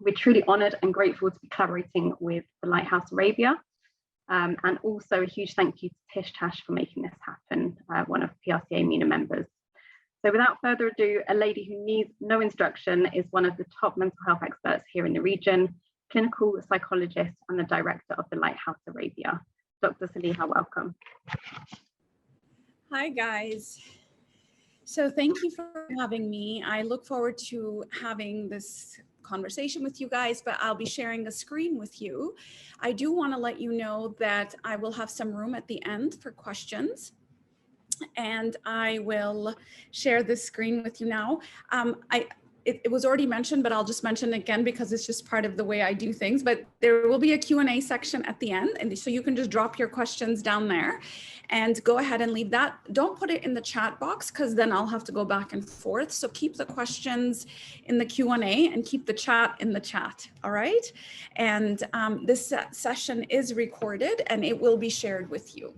We're truly honoured and grateful to be collaborating with the Lighthouse Arabia, and also a huge thank you to Tish Tash for making this happen, one of PRCA MENA members. So without further ado, a lady who needs no introduction is one of the top mental health experts here in the region, clinical psychologist and the director of the Lighthouse Arabia. Dr. Saliha, welcome. Hi guys. So thank you for having me. I look forward to having this conversation with you guys, but I'll be sharing a screen with you. I do want to let you know that I will have some room at the end for questions, and I will share this screen with you now. It was already mentioned, but I'll just mention it again because it's just part of the way I do things. But there will be a Q&A section at the end. And so you can just drop your questions down there and go ahead and leave that. Don't put it in the chat box because then I'll have to go back and forth. So keep the questions in the Q&A and keep the chat in the chat. All right. And this session is recorded and it will be shared with you.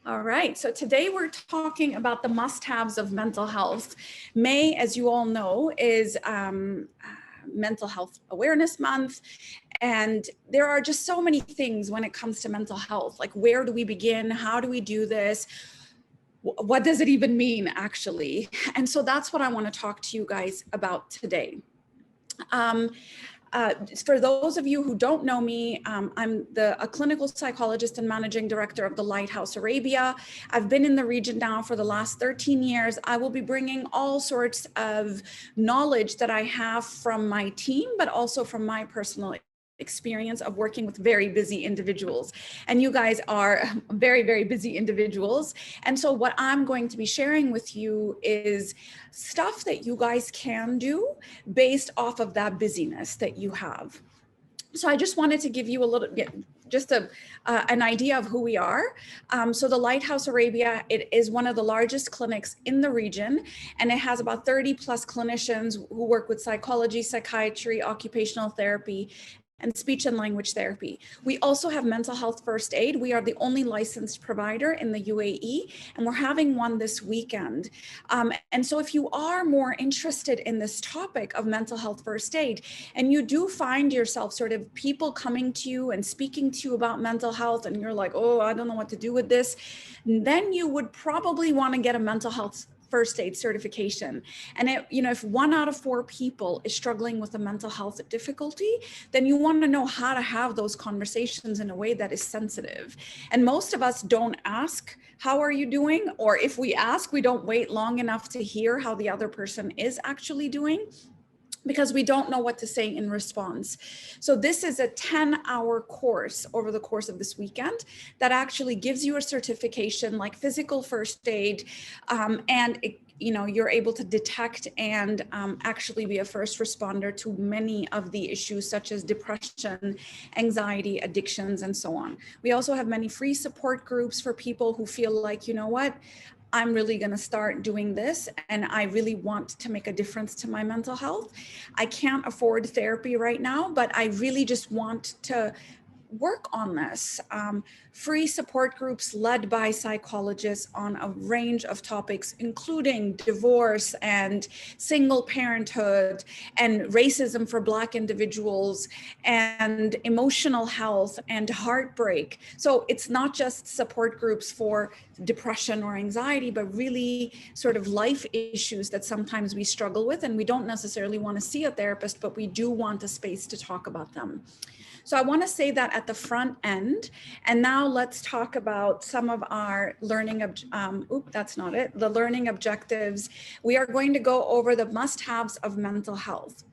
All right, so today we're talking about the must-haves of mental health. May, as you all know, is Mental Health Awareness Month. And there are just so many things when it comes to mental health, like where do we begin? How do we do this? What does it even mean, actually? And so that's what I want to talk to you guys about today. For those of you who don't know me, I'm a clinical psychologist and managing director of the Lighthouse Arabia. I've been in the region now for the last 13 years. I will be bringing all sorts of knowledge that I have from my team, but also from my personal experience of working with very busy individuals. And you guys are very, very busy individuals. And so what I'm going to be sharing with you is stuff that you guys can do based off of that busyness that you have. So I just wanted to give you a little bit, just an idea of who we are. So the Lighthouse Arabia, it is one of the largest clinics in the region, and it has about 30 plus clinicians who work with psychology, psychiatry, occupational therapy, and speech and language therapy. We also have mental health first aid. We are the only licensed provider in the UAE, and we're having one this weekend. And so if you are more interested in this topic of mental health first aid, and you do find yourself sort of people coming to you and speaking to you about mental health, and you're like, oh, I don't know what to do with this, then you would probably want to get a mental health first aid certification. And if 1 out of 4 people is struggling with a mental health difficulty, then you want to know how to have those conversations in a way that is sensitive. And most of us don't ask, how are you doing? Or if we ask, we don't wait long enough to hear how the other person is actually doing, because we don't know what to say in response. So this is a 10-hour course over the course of this weekend that actually gives you a certification like physical first aid, and you're able to detect and actually be a first responder to many of the issues such as depression, anxiety, addictions, and so on. We also have many free support groups for people who feel like, you know what, I'm really going to start doing this and I really want to make a difference to my mental health. I can't afford therapy right now, but I really just want to work on this. Free support groups led by psychologists on a range of topics, including divorce and single parenthood and racism for Black individuals and emotional health and heartbreak. So it's not just support groups for depression or anxiety, but really sort of life issues that sometimes we struggle with, and we don't necessarily want to see a therapist, but we do want a space to talk about them. So I want to say that at the front end. And now let's talk about some of our learning, the learning objectives. We are going to go over the must-haves of mental health.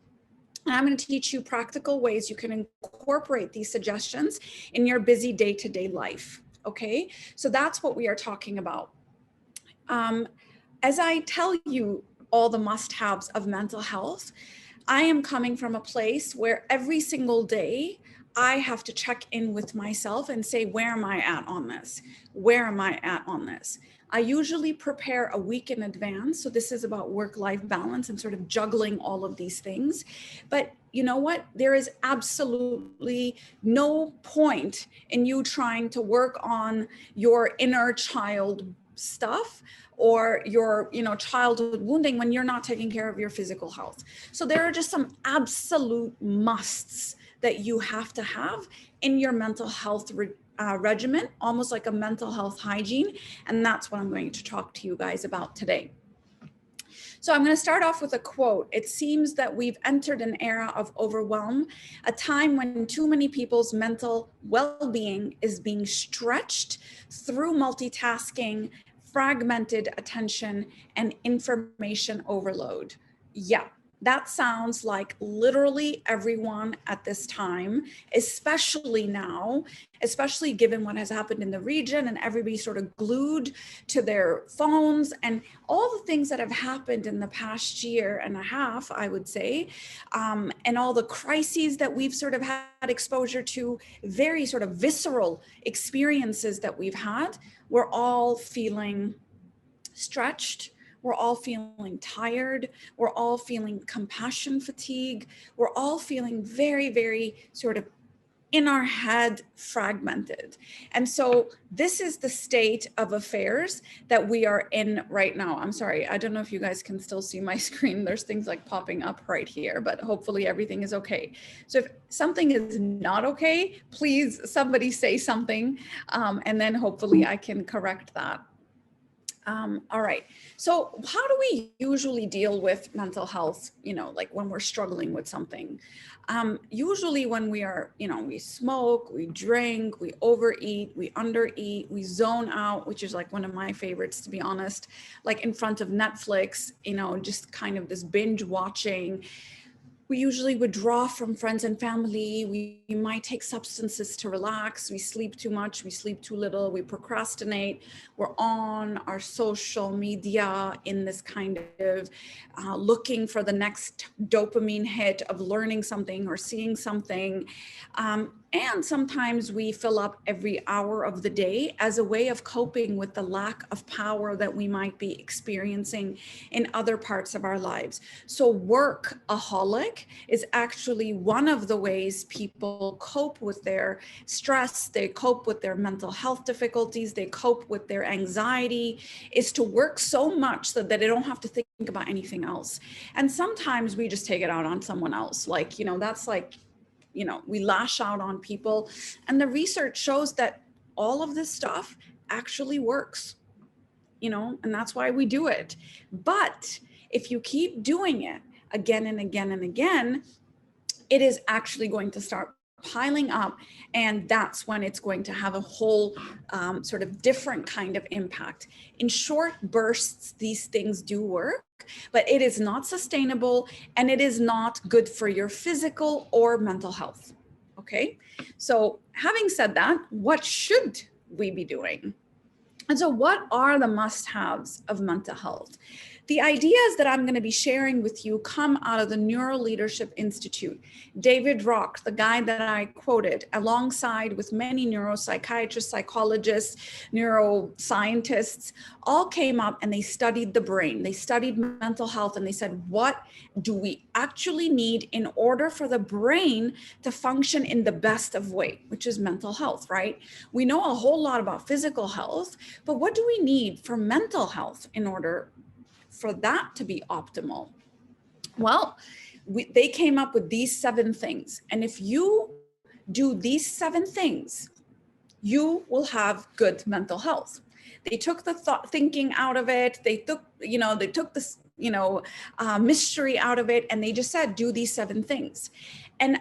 And I'm going to teach you practical ways you can incorporate these suggestions in your busy day-to-day life. Okay, so that's what we are talking about. As I tell you all the must-haves of mental health, I am coming from a place where every single day I have to check in with myself and say, where am I at on this? Where am I at on this? I usually prepare a week in advance. So this is about work-life balance and sort of juggling all of these things. But you know what? There is absolutely no point in you trying to work on your inner child stuff or your, childhood wounding when you're not taking care of your physical health. So there are just some absolute musts that you have to have in your mental health regimen, almost like a mental health hygiene. And that's what I'm going to talk to you guys about today. So I'm going to start off with a quote. It seems that we've entered an era of overwhelm, a time when too many people's mental well-being is being stretched through multitasking, fragmented attention, and information overload. Yeah, that sounds like literally everyone at this time, especially now, especially given what has happened in the region and everybody sort of glued to their phones and all the things that have happened in the past year and a half, I would say, and all the crises that we've sort of had exposure to, very sort of visceral experiences that we've had. We're all feeling stretched. We're all feeling tired. We're all feeling compassion fatigue. We're all feeling very, very sort of in our head fragmented. And so this is the state of affairs that we are in right now. I'm sorry, I don't know if you guys can still see my screen. There's things like popping up right here, but hopefully everything is okay. So if something is not okay, please somebody say something, and then hopefully I can correct that. All right. So how do we usually deal with mental health, like when we're struggling with something? Usually when we are, we smoke, we drink, we overeat, we undereat, we zone out, which is like one of my favorites, to be honest, like in front of Netflix, just kind of this binge watching. We usually withdraw from friends and family. We might take substances to relax. We sleep too much. We sleep too little. We procrastinate. We're on our social media in this kind of looking for the next dopamine hit of learning something or seeing something. And sometimes we fill up every hour of the day as a way of coping with the lack of power that we might be experiencing in other parts of our lives. So workaholic is actually one of the ways people cope with their stress, they cope with their mental health difficulties, they cope with their anxiety, is to work so much that they don't have to think about anything else. And sometimes we just take it out on someone else. Like, that's like, we lash out on people. And the research shows that all of this stuff actually works, and that's why we do it. But if you keep doing it again and again and again, it is actually going to start piling up, and that's when it's going to have a whole sort of different kind of impact. In short bursts, these things do work, but it is not sustainable and it is not good for your physical or mental health. Okay, so having said that, what should we be doing? And so what are the must-haves of mental health? The ideas that I'm going to be sharing with you come out of the Neuro Leadership Institute. David Rock, the guy that I quoted, alongside with many neuropsychiatrists, psychologists, neuroscientists, all came up and they studied the brain. They studied mental health and they said, what do we actually need in order for the brain to function in the best of way, which is mental health, right? We know a whole lot about physical health, but what do we need for mental health in order for that to be optimal? Well, they came up with these 7 things. And if you do these 7 things, you will have good mental health. They took the thinking out of it. They took, they took this, mystery out of it. And they just said, do these 7 things. And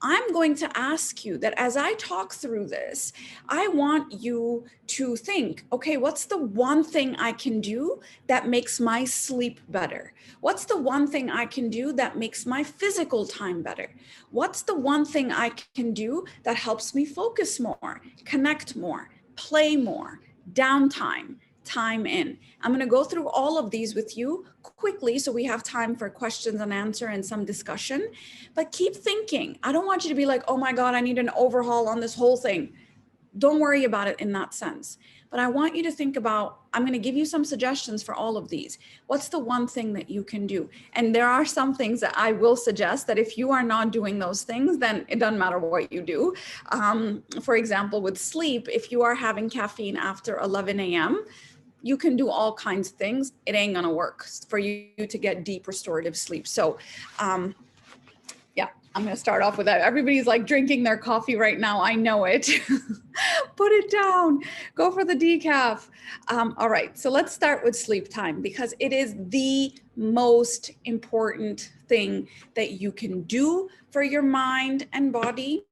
I'm going to ask you that as I talk through this, I want you to think, okay, what's the one thing I can do that makes my sleep better? What's the one thing I can do that makes my physical time better? What's the one thing I can do that helps me focus more, connect more, play more, downtime, time in? I'm going to go through all of these with you quickly so we have time for questions and answer and some discussion, but keep thinking. I don't want you to be like, oh my God, I need an overhaul on this whole thing. Don't worry about it in that sense. But I want you to think about, I'm going to give you some suggestions for all of these. What's the one thing that you can do? And there are some things that I will suggest that if you are not doing those things, then it doesn't matter what you do. For example, with sleep, if you are having caffeine after 11 a.m., you can do all kinds of things. It ain't gonna work for you to get deep restorative sleep. So yeah, I'm gonna start off with that. Everybody's like drinking their coffee right now. I know it. Put it down, go for the decaf. All right, so let's start with sleep time, because it is the most important thing that you can do for your mind and body,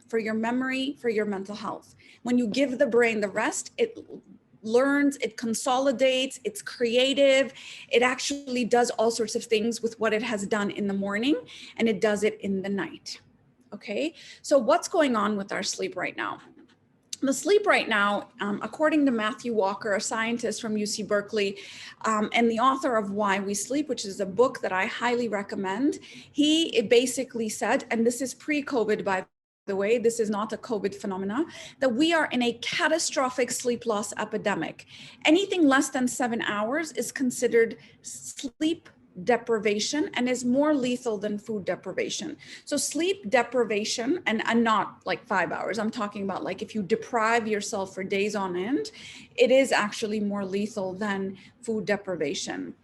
for your memory, for your mental health. When you give the brain the rest, it learns, it consolidates, it's creative. It actually does all sorts of things with what it has done in the morning, and it does it in the night. Okay, so what's going on with our sleep right now? The sleep right now, according to Matthew Walker, a scientist from UC Berkeley, and the author of Why We Sleep, which is a book that I highly recommend, he basically said, and this is pre-COVID, by the way, this is not a COVID phenomena, that we are in a catastrophic sleep loss epidemic. Anything less than 7 hours is considered sleep deprivation and is more lethal than food deprivation. So sleep deprivation, and not like 5 hours, I'm talking about like if you deprive yourself for days on end, it is actually more lethal than food deprivation.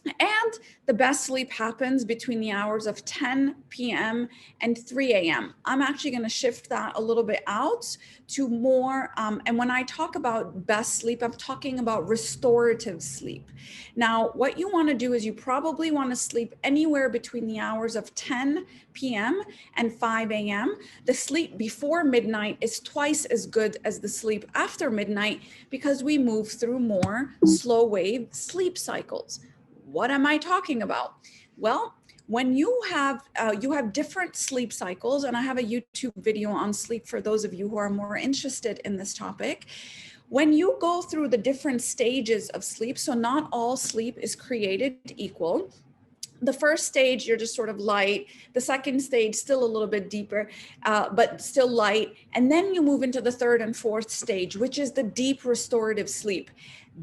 And the best sleep happens between the hours of 10 p.m. and 3 a.m. I'm actually going to shift that a little bit out to more, and when I talk about best sleep, I'm talking about restorative sleep. Now, what you want to do is you probably want to sleep anywhere between the hours of 10 p.m. and 5 a.m. The sleep before midnight is twice as good as the sleep after midnight, because we move through more slow wave sleep cycles. What am I talking about? Well, when you have different sleep cycles, and I have a YouTube video on sleep for those of you who are more interested in this topic. When you go through the different stages of sleep, so not all sleep is created equal. The first stage, you're just sort of light. The second stage, still a little bit deeper, but still light. And then you move into the third and fourth stage, which is the deep restorative sleep.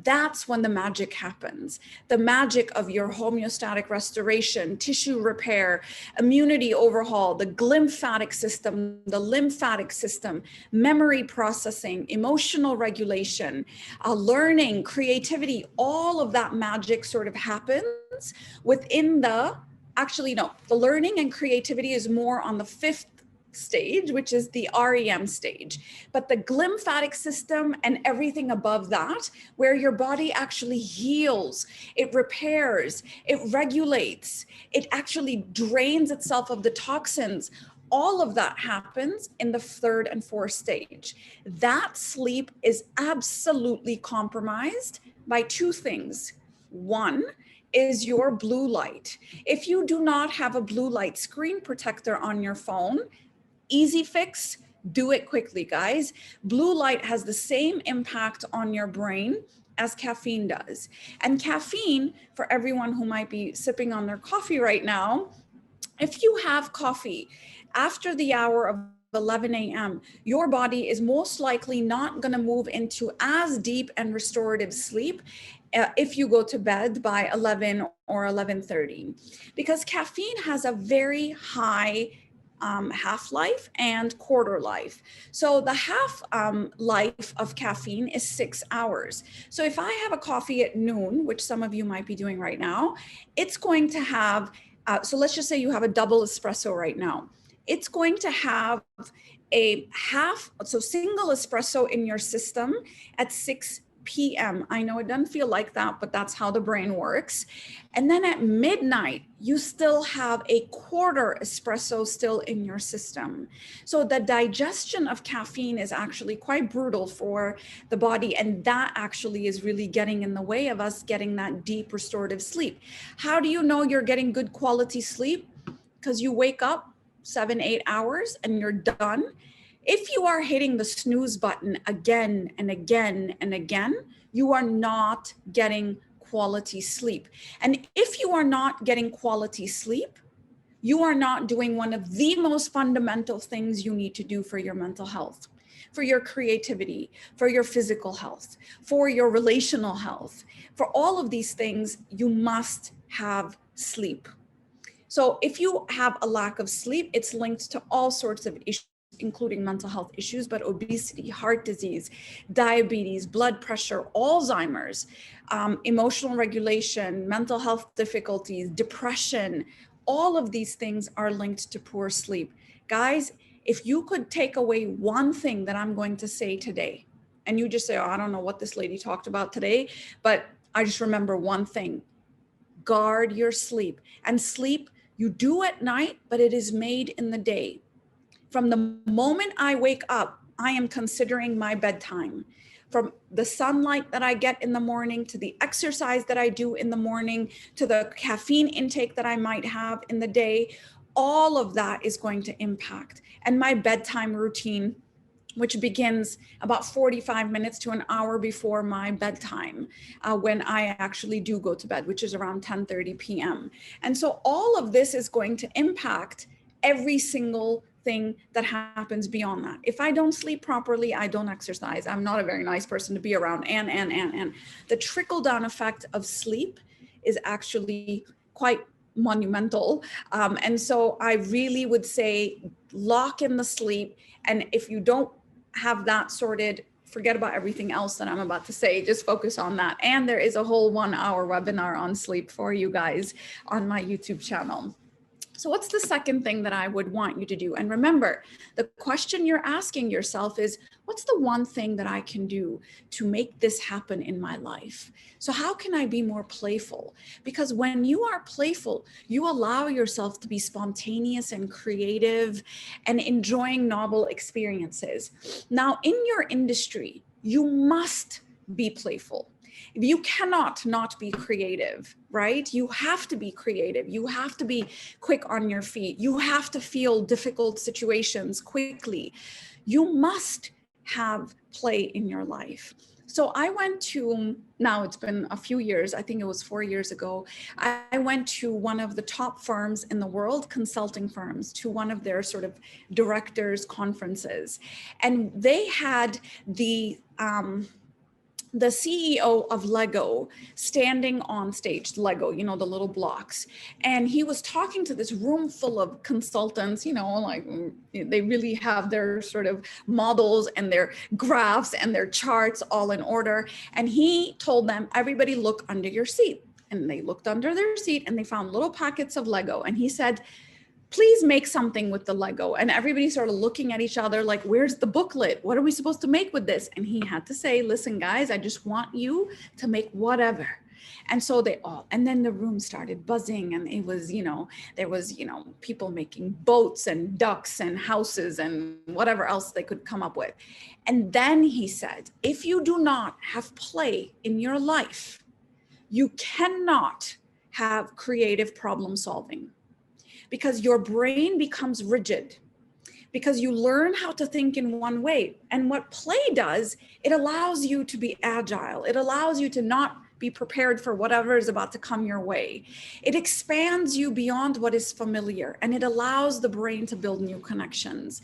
That's when the magic happens. The magic of your homeostatic restoration, tissue repair, immunity overhaul, the glymphatic system, the lymphatic system, memory processing, emotional regulation, learning, creativity, all of that magic sort of happens within the learning and creativity is more on the fifth stage, which is the REM stage. But the glymphatic system and everything above that, where your body actually heals, it repairs, it regulates, it actually drains itself of the toxins. All of that happens in the third and fourth stage. That sleep is absolutely compromised by two things. One is your blue light. If you do not have a blue light screen protector on your phone, easy fix, do it quickly, guys. Blue light has the same impact on your brain as caffeine does. And caffeine, for everyone who might be sipping on their coffee right now, if you have coffee after the hour of 11 a.m., your body is most likely not going to move into as deep and restorative sleep if you go to bed by 11 or 11:30, because caffeine has a very high half-life and quarter life. So the half life of caffeine is 6 hours. So if I have a coffee at noon, which some of you might be doing right now, it's going to have, so let's just say you have a double espresso right now. It's going to have a single espresso in your system at 6 p.m. I know it doesn't feel like that, but that's how the brain works. And then at midnight, you still have a quarter espresso still in your system. So the digestion of caffeine is actually quite brutal for the body. And that actually is really getting in the way of us getting that deep restorative sleep. How do you know you're getting good quality sleep? Because you wake up 7-8 hours and you're done. If you are hitting the snooze button again and again and again, you are not getting quality sleep. And if you are not getting quality sleep, you are not doing one of the most fundamental things you need to do for your mental health, for your creativity, for your physical health, for your relational health. For all of these things, you must have sleep. So if you have a lack of sleep, it's linked to all sorts of issues. including mental health issues, but obesity, heart disease, diabetes, blood pressure, Alzheimer's, emotional regulation, mental health difficulties, depression. All of these things are linked to poor sleep. Guys, if you could take away one thing that I'm going to say today, and you just say, oh, I don't know what this lady talked about today, but I just remember one thing: guard your sleep. And sleep you do at night, but it is made in the day. From the moment I wake up, I am considering my bedtime. From the sunlight that I get in the morning, to the exercise that I do in the morning, to the caffeine intake that I might have in the day, all of that is going to impact. And my bedtime routine, which begins about 45 minutes to an hour before my bedtime, when I actually do go to bed, which is around 10:30 p.m. And so all of this is going to impact every single thing that happens beyond that. If I don't sleep properly, I don't exercise. I'm not a very nice person to be around. And the trickle down effect of sleep is actually quite monumental. And so I really would say lock in the sleep. And if you don't have that sorted, forget about everything else that I'm about to say, just focus on that. And there is a whole 1-hour webinar on sleep for you guys on my YouTube channel. So what's the second thing that I would want you to do? And remember, the question you're asking yourself is, what's the one thing that I can do to make this happen in my life? So how can I be more playful? Because when you are playful, you allow yourself to be spontaneous and creative and enjoying novel experiences. Now, in your industry, you must be playful. You cannot not be creative, right? You have to be creative. You have to be quick on your feet. You have to feel difficult situations quickly. You must have play in your life. So I went to, now it's been a few years, I think it was 4 years ago, I went to one of the top firms in the world, consulting firms, to one of their sort of directors conferences. And they had the CEO of Lego standing on stage, Lego, you know, the little blocks. And he was talking to this room full of consultants, you know, like they really have their sort of models and their graphs and their charts all in order. And he told them, everybody look under your seat. And they looked under their seat and they found little packets of Lego. And he said, please make something with the Lego. And everybody started looking at each other like, where's the booklet? What are we supposed to make with this? And he had to say, listen, guys, I just want you to make whatever. And so they all, and then the room started buzzing, and it was, you know, there was, you know, people making boats and ducks and houses and whatever else they could come up with. And then he said, if you do not have play in your life, you cannot have creative problem solving. Because your brain becomes rigid, because you learn how to think in one way. And what play does, it allows you to be agile. It allows you to not be prepared for whatever is about to come your way. It expands you beyond what is familiar, and it allows the brain to build new connections.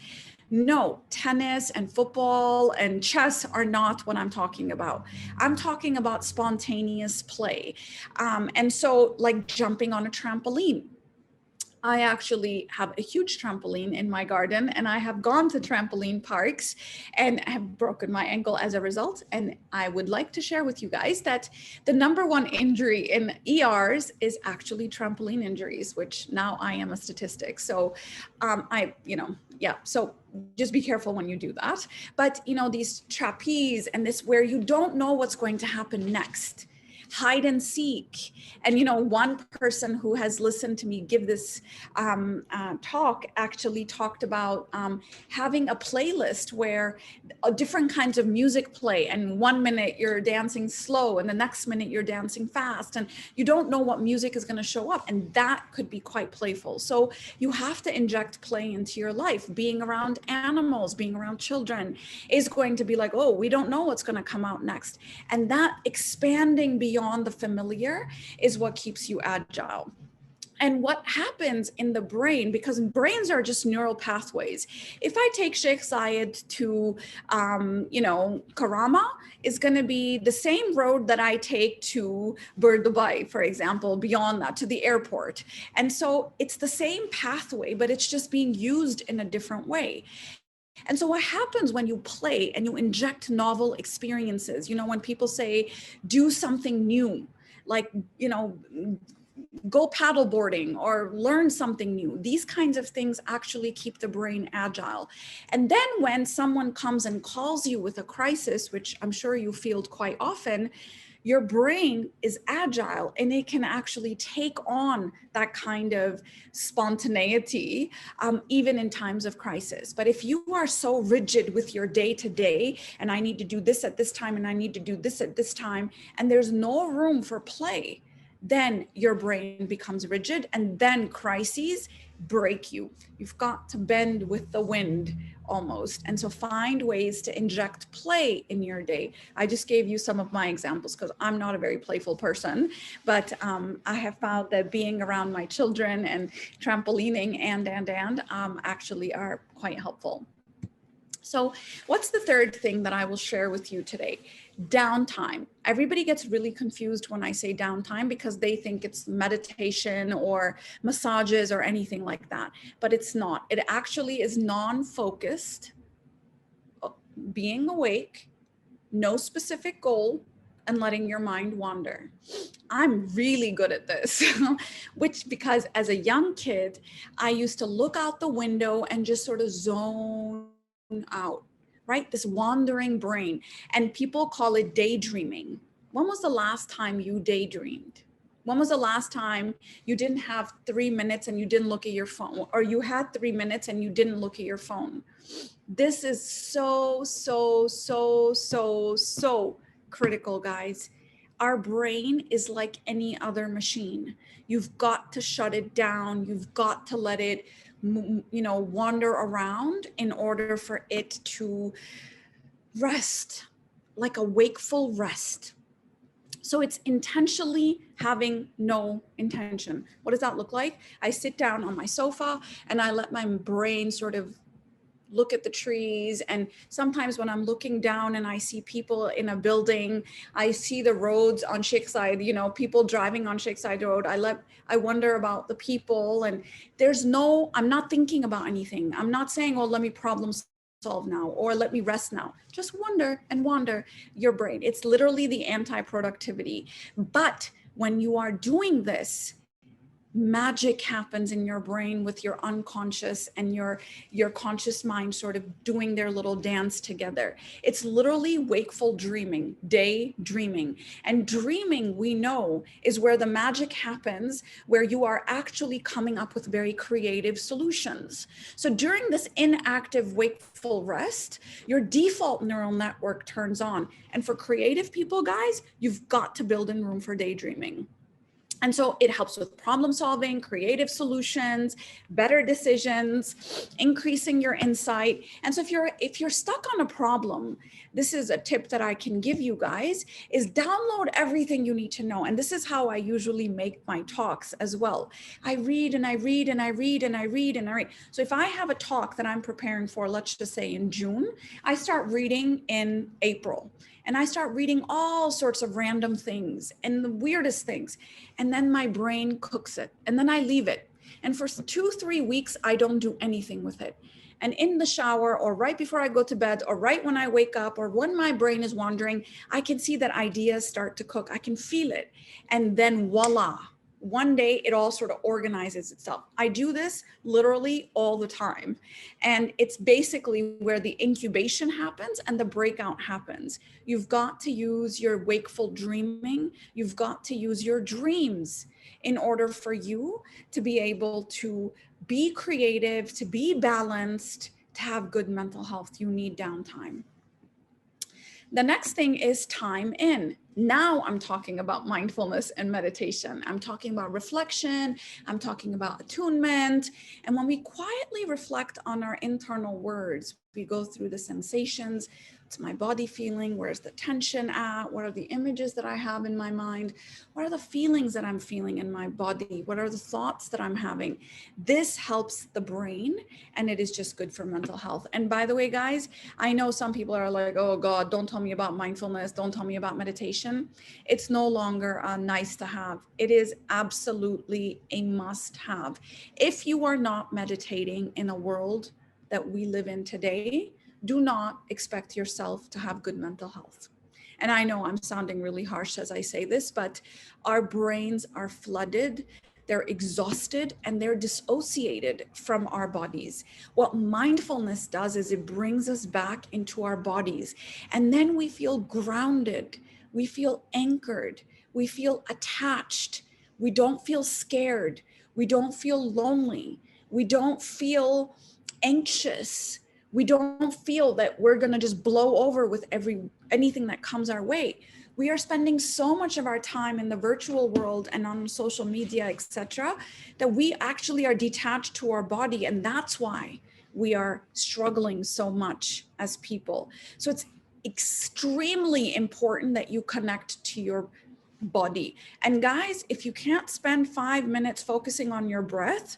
No, tennis and football and chess are not what I'm talking about. I'm talking about spontaneous play. And so like jumping on a trampoline. I actually have a huge trampoline in my garden, and I have gone to trampoline parks and have broken my ankle as a result. And I would like to share with you guys that the #1 injury in ERs is actually trampoline injuries, which now I am a statistic. So so just be careful when you do that. But, you know, these trapeze and this where you don't know what's going to happen next. Hide and seek. And, you know, one person who has listened to me give this talk actually talked about having a playlist where different kinds of music play, and 1 minute you're dancing slow and the next minute you're dancing fast, and you don't know what music is going to show up, and that could be quite playful. So you have to inject play into your life. Being around animals, being around children is going to be like, oh, we don't know what's going to come out next. And that expanding beyond the familiar is what keeps you agile. And what happens in the brain, because brains are just neural pathways. If I take Sheikh Zayed to, Karama, is going to be the same road that I take to Dubai, for example, beyond that, to the airport. And so it's the same pathway, but it's just being used in a different way. And so what happens when you play and you inject novel experiences, you know, when people say, do something new, like, you know, go paddleboarding or learn something new. These kinds of things actually keep the brain agile. And then when someone comes and calls you with a crisis, which I'm sure you feel quite often, your brain is agile and it can actually take on that kind of spontaneity, even in times of crisis. But if you are so rigid with your day to day, and I need to do this at this time, and I need to do this at this time, and there's no room for play, then your brain becomes rigid, and then crises break you. You've got to bend with the wind almost. And so find ways to inject play in your day. I just gave you some of my examples because I'm not a very playful person, but I have found that being around my children and trampolining and actually are quite helpful. So what's the third thing that I will share with you today? Downtime. Everybody gets really confused when I say downtime because they think it's meditation or massages or anything like that, but it's not. It actually is non-focused, being awake, no specific goal, and letting your mind wander. I'm really good at this, which because as a young kid, I used to look out the window and just sort of zone out, right? This wandering brain, and people call it daydreaming. When was the last time you daydreamed? When was the last time you didn't have 3 minutes and you didn't look at your phone, or you had 3 minutes and you didn't look at your phone? This is so critical, guys. Our brain is like any other machine. You've got to shut it down. You've got to let it, you know, wander around in order for it to rest, like a wakeful rest. So it's intentionally having no intention. What does that look like? I sit down on my sofa and I let my brain sort of look at the trees. And sometimes when I'm looking down and I see people in a building, I see the roads on Sheikh Zayed, you know, people driving on Sheikh Zayed Road. I wonder about the people, and I'm not thinking about anything. I'm not saying, oh, let me problem solve now, or let me rest now. Just wonder and wander your brain. It's literally the anti-productivity. But when you are doing this, magic happens in your brain with your unconscious and your conscious mind sort of doing their little dance together. It's literally wakeful dreaming, daydreaming. And dreaming, we know, is where the magic happens, where you are actually coming up with very creative solutions. So during this inactive wakeful rest, your default neural network turns on. And for creative people, guys, you've got to build in room for daydreaming. And so it helps with problem solving, creative solutions, better decisions, increasing your insight. And so if you're stuck on a problem, this is a tip that I can give you guys, is download everything you need to know. And this is how I usually make my talks as well. I read and I read and I read and I read and I read. So if I have a talk that I'm preparing for, let's just say in June, I start reading in April. And I start reading all sorts of random things and the weirdest things. And then my brain cooks it. And then I leave it. And for 2-3 weeks, I don't do anything with it. And in the shower, or right before I go to bed, or right when I wake up, or when my brain is wandering, I can see that ideas start to cook. I can feel it. And then voila, one day it all sort of organizes itself. I do this literally all the time. And it's basically where the incubation happens and the breakout happens. You've got to use your wakeful dreaming. You've got to use your dreams in order for you to be able to be creative, to be balanced, to have good mental health. You need downtime. The next thing is time in. Now I'm talking about mindfulness and meditation. I'm talking about reflection. I'm talking about attunement. And when we quietly reflect on our internal words, we go through the sensations. What's my body feeling? Where's the tension at? What are the images that I have in my mind? What are the feelings that I'm feeling in my body? What are the thoughts that I'm having? This helps the brain, and it is just good for mental health. And by the way, guys, I know some people are like, oh God, don't tell me about mindfulness. Don't tell me about meditation. It's no longer nice to have. It is absolutely a must have. If you are not meditating in a world that we live in today, do not expect yourself to have good mental health. And I know I'm sounding really harsh as I say this, but our brains are flooded, they're exhausted, and they're dissociated from our bodies. What mindfulness does is it brings us back into our bodies, and then we feel grounded, we feel anchored, we feel attached, we don't feel scared, we don't feel lonely, we don't feel anxious, we don't feel that we're going to just blow over with anything that comes our way. We are spending so much of our time in the virtual world and on social media, etc., that we actually are detached to our body, and that's why we are struggling so much as people. So it's extremely important that you connect to your body. And guys, if you can't spend 5 minutes focusing on your breath,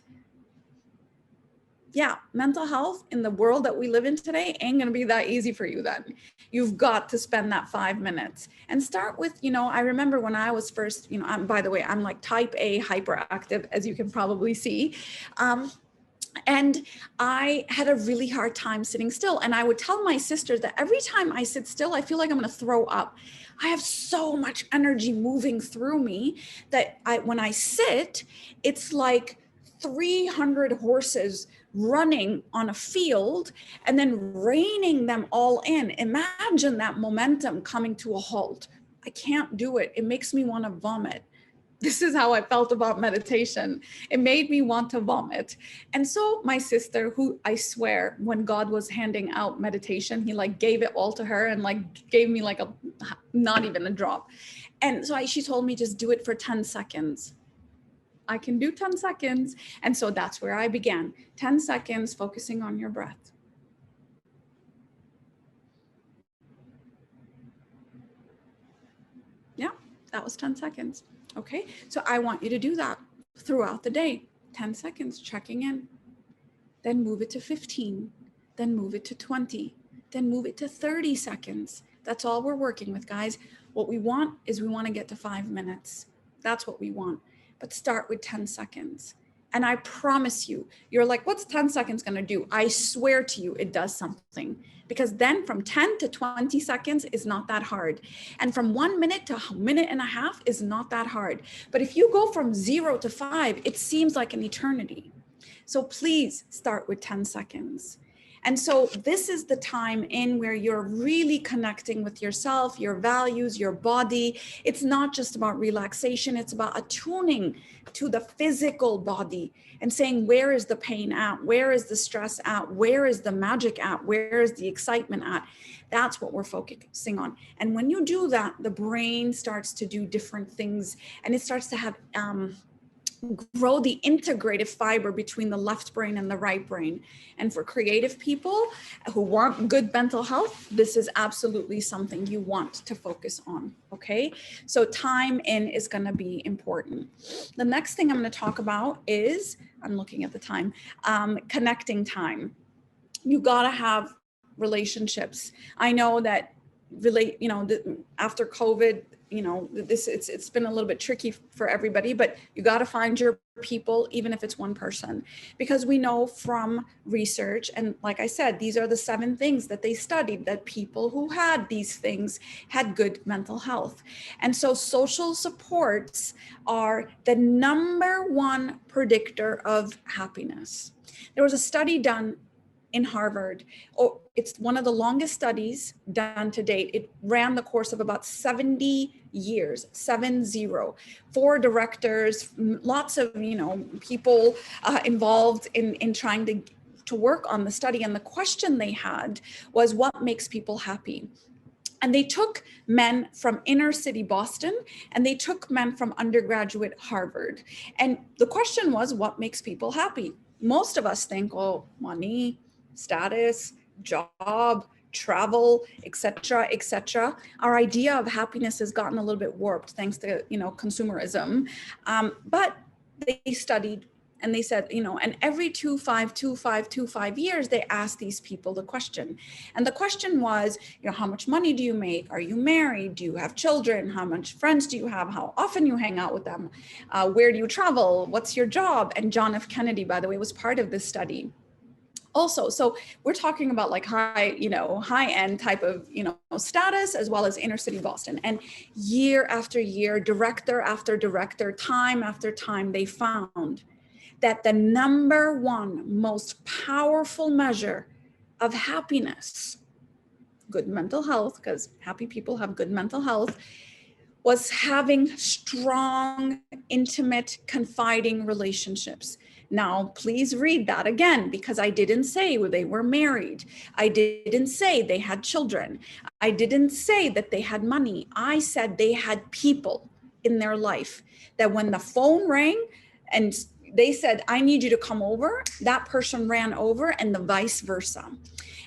yeah, mental health in the world that we live in today ain't going to be that easy for you then. You've got to spend that 5 minutes and start with, I remember when I was first, by the way, I'm like type A hyperactive, as you can probably see. And I had a really hard time sitting still. And I would tell my sisters that every time I sit still, I feel like I'm going to throw up. I have so much energy moving through me that when I sit, it's like 300 horses running on a field and then reining them all in. Imagine that momentum coming to a halt. I can't do it. It makes me want to vomit. This is how I felt about meditation. It made me want to vomit. And so my sister, who I swear, when God was handing out meditation, he like gave it all to her and like gave me like not even a drop. And so she told me, just do it for 10 seconds. I can do 10 seconds. And so that's where I began. 10 seconds, focusing on your breath. Yeah, that was 10 seconds. Okay, so I want you to do that throughout the day. 10 seconds, checking in. Then move it to 15. Then move it to 20. Then move it to 30 seconds. That's all we're working with, guys. What we want is we want to get to 5 minutes. That's what we want. But start with 10 seconds. And I promise you, you're like, what's 10 seconds going to do? I swear to you, it does something. Because then from 10 to 20 seconds is not that hard. And from 1 minute to a minute and a half is not that hard. But if you go from 0 to 5, it seems like an eternity. So please start with 10 seconds. And so this is the time in where you're really connecting with yourself, your values, your body. It's not just about relaxation. It's about attuning to the physical body and saying, where is the pain at? Where is the stress at? Where is the magic at? Where is the excitement at? That's what we're focusing on. And when you do that, the brain starts to do different things, and it starts to have grow the integrative fiber between the left brain and the right brain. And for creative people who want good mental health, this is absolutely something you want to focus on. Okay, so time in is going to be important. The next thing I'm going to talk about is, I'm looking at the time, connecting time. You got to have relationships. I know that after COVID, it's been a little bit tricky for everybody, but you got to find your people, even if it's one person, because we know from research, and like I said, these are the 7 things that they studied, that people who had these things had good mental health. And so social supports are the #1 predictor of happiness. There was a study done in Harvard. It's one of the longest studies done to date. It ran the course of about 70 years, 70. 4 directors, lots of people involved in trying to work on the study. And the question they had was, what makes people happy? And they took men from inner city Boston, and they took men from undergraduate Harvard. And the question was, what makes people happy? Most of us think, oh, money, status, job, travel, etc., etc. Our idea of happiness has gotten a little bit warped thanks to consumerism. But they studied, and they said, and every 25 years, they asked these people the question. And the question was, how much money do you make? Are you married? Do you have children? How much friends do you have? How often you hang out with them? Where do you travel? What's your job? And John F. Kennedy, by the way, was part of this study. Also, so we're talking about like high end type of, status, as well as inner city Boston. And year after year, director after director, time after time, they found that the number one most powerful measure of happiness, good mental health, because happy people have good mental health, was having strong, intimate, confiding relationships. Now, please read that again, because I didn't say they were married. I didn't say they had children. I didn't say that they had money. I said they had people in their life that when the phone rang and they said, I need you to come over, that person ran over, and the vice versa.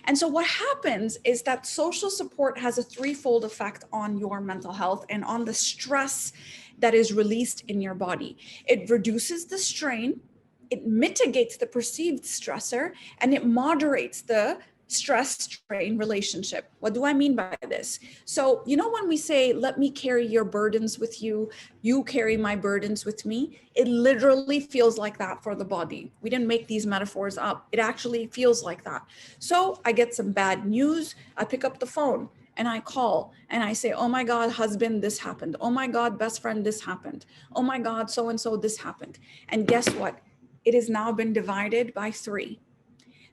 And so what happens is that social support has a threefold effect on your mental health and on the stress that is released in your body. It reduces the strain, it mitigates the perceived stressor, and it moderates the stress-strain relationship. What do I mean by this? So, when we say, let me carry your burdens with you, you carry my burdens with me, it literally feels like that for the body. We didn't make these metaphors up. It actually feels like that. So I get some bad news, I pick up the phone and I call and I say, oh my God, husband, this happened. Oh my God, best friend, this happened. Oh my God, so-and-so, this happened. And guess what? It has now been divided by 3.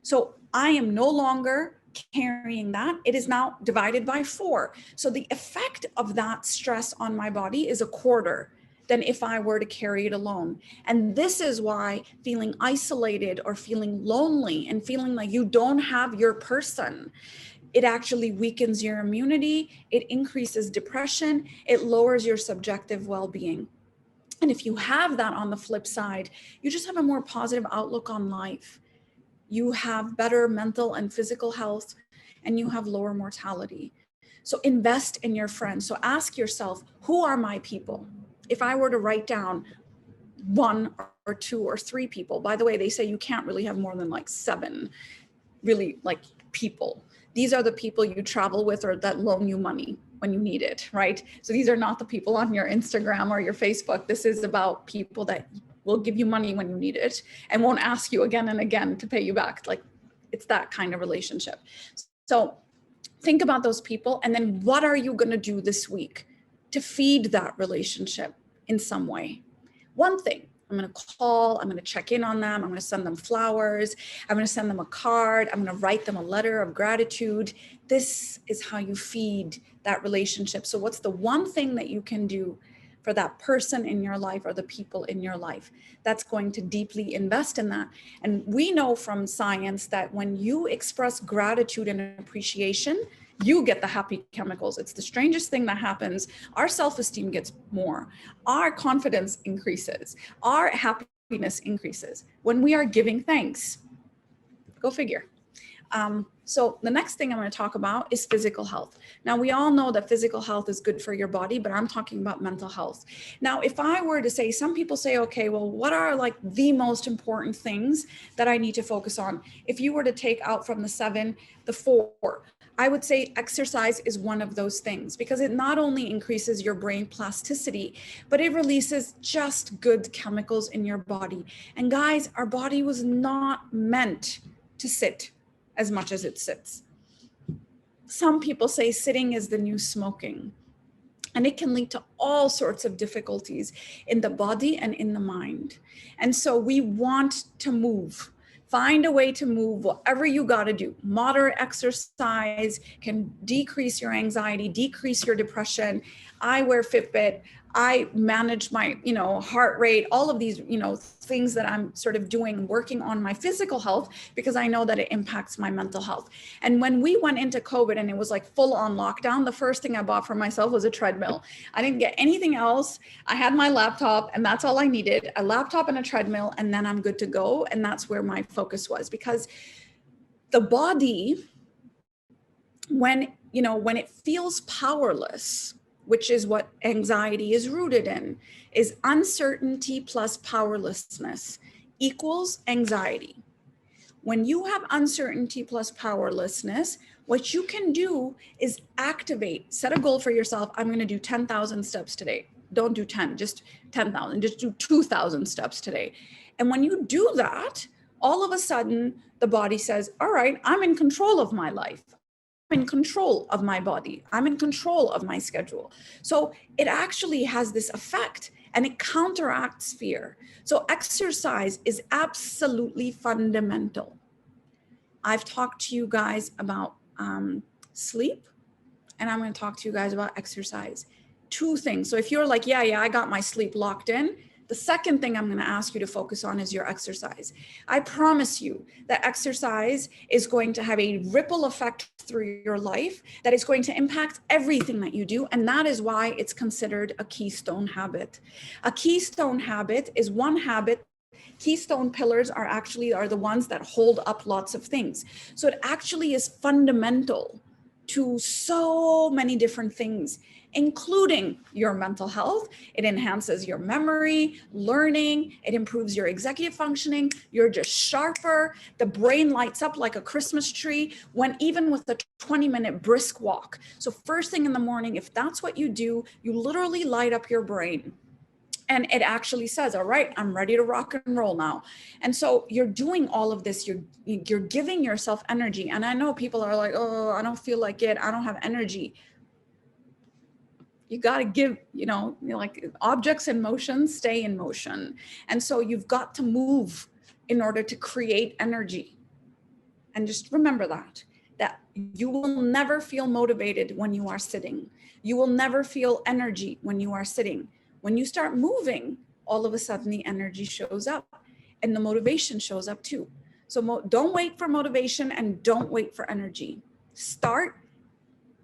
So I am no longer carrying that. It is now divided by 4. So the effect of that stress on my body is a quarter than if I were to carry it alone. And this is why feeling isolated or feeling lonely and feeling like you don't have your person, it actually weakens your immunity, it increases depression, it lowers your subjective well-being. And if you have that on the flip side, you just have a more positive outlook on life. You have better mental and physical health, and you have lower mortality. So invest in your friends. So ask yourself, who are my people? If I were to write down 1 or 2 or 3 people, by the way, they say you can't really have more than like 7 really like people. These are the people you travel with or that loan you money when you need it, right? So these are not the people on your Instagram or your Facebook. This is about people that will give you money when you need it and won't ask you again and again to pay you back. Like, it's that kind of relationship. So think about those people, and then what are you going to do this week to feed that relationship in some way? One thing, I'm going to call, I'm going to check in on them, I'm going to send them flowers, I'm going to send them a card, I'm going to write them a letter of gratitude. This is how you feed that relationship. So what's the one thing that you can do for that person in your life or the people in your life that's going to deeply invest in that? And we know from science that when you express gratitude and appreciation, you get the happy chemicals. It's the strangest thing that happens. Our self-esteem gets more, our confidence increases, our happiness increases when we are giving thanks. Go figure. So the next thing I'm going to talk about is physical health. Now, we all know that physical health is good for your body, but I'm talking about mental health. Now, if I were to say, some people say, okay, well, what are like the most important things that I need to focus on? If you were to take out from the 7, the 4, I would say exercise is one of those things, because it not only increases your brain plasticity, but it releases just good chemicals in your body. And guys, our body was not meant to sit as much as it sits. Some people say sitting is the new smoking, and it can lead to all sorts of difficulties in the body and in the mind. And so we want to move. Find a way to move, whatever you got to do. Moderate exercise can decrease your anxiety, decrease your depression. I wear Fitbit. I manage my, heart rate, all of these, things that I'm sort of doing, working on my physical health, because I know that it impacts my mental health. And when we went into COVID and it was like full on lockdown, the first thing I bought for myself was a treadmill. I didn't get anything else. I had my laptop and that's all I needed, a laptop and a treadmill, and then I'm good to go. And that's where my focus was, because the body, when it feels powerless, which is what anxiety is rooted in, is uncertainty plus powerlessness equals anxiety. When you have uncertainty plus powerlessness, what you can do is activate, set a goal for yourself. I'm going to do 10,000 steps today. Don't do 10, just 10,000, just do 2,000 steps today. And when you do that, all of a sudden, the body says, all right, I'm in control of my life. I'm in control of my body. I'm in control of my schedule. So it actually has this effect and it counteracts fear. So exercise is absolutely fundamental. I've talked to you guys about sleep, and I'm going to talk to you guys about exercise. Two things. So if you're like, yeah, I got my sleep locked in, the second thing I'm going to ask you to focus on is your exercise. I promise you that exercise is going to have a ripple effect through your life that is going to impact everything that you do. And that is why it's considered a keystone habit. A keystone habit is one habit. Keystone pillars are the ones that hold up lots of things. So it actually is fundamental to so many different things, including your mental health. It enhances your memory, learning, it improves your executive functioning. You're just sharper. The brain lights up like a Christmas tree when even with a 20-minute brisk walk. So first thing in the morning, if that's what you do, you literally light up your brain. And it actually says, all right, I'm ready to rock and roll now. And so you're doing all of this, you're giving yourself energy. And I know people are like, oh, I don't feel like it, I don't have energy. You got to give, like objects in motion stay in motion. And so you've got to move in order to create energy. And just remember that you will never feel motivated when you are sitting. You will never feel energy when you are sitting. When you start moving, all of a sudden the energy shows up and the motivation shows up too. So don't wait for motivation and don't wait for energy. Start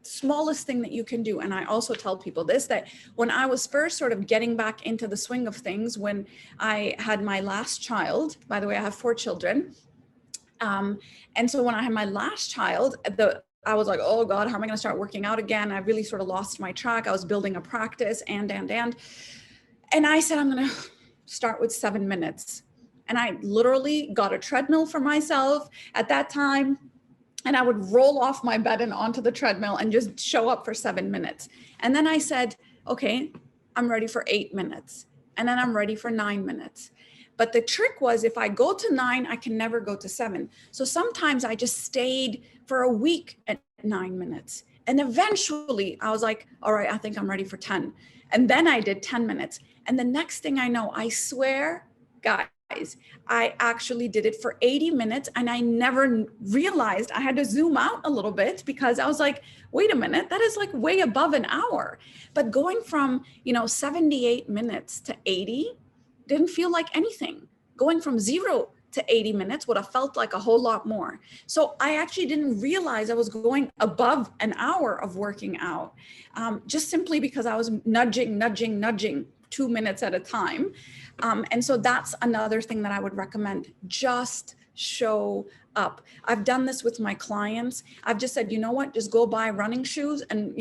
smallest thing that you can do. And I also tell people this, that when I was first sort of getting back into the swing of things, when I had my last child, by the way, I have 4 children. And so when I had my last child, I was like, oh God, how am I going to start working out again? I really sort of lost my track. I was building a practice and I said, I'm going to start with 7 minutes. And I literally got a treadmill for myself at that time. And I would roll off my bed and onto the treadmill and just show up for 7 minutes. And then I said, okay, I'm ready for 8 minutes. And then I'm ready for 9 minutes. But the trick was if I go to 9, I can never go to 7. So sometimes I just stayed for a week at 9 minutes. And eventually I was like, all right, I think I'm ready for 10. And then I did 10 minutes. And the next thing I know, I swear, guys, I actually did it for 80 minutes and I never realized. I had to zoom out a little bit because I was like, wait a minute, that is like way above an hour. But going from, 78 minutes to 80 didn't feel like anything. Going from 0 to 80 minutes would have felt like a whole lot more. So I actually didn't realize I was going above an hour of working out, just simply because I was nudging 2 minutes at a time. And so that's another thing that I would recommend. Just show up. I've done this with my clients. I've just said, you know what, just go buy running shoes and,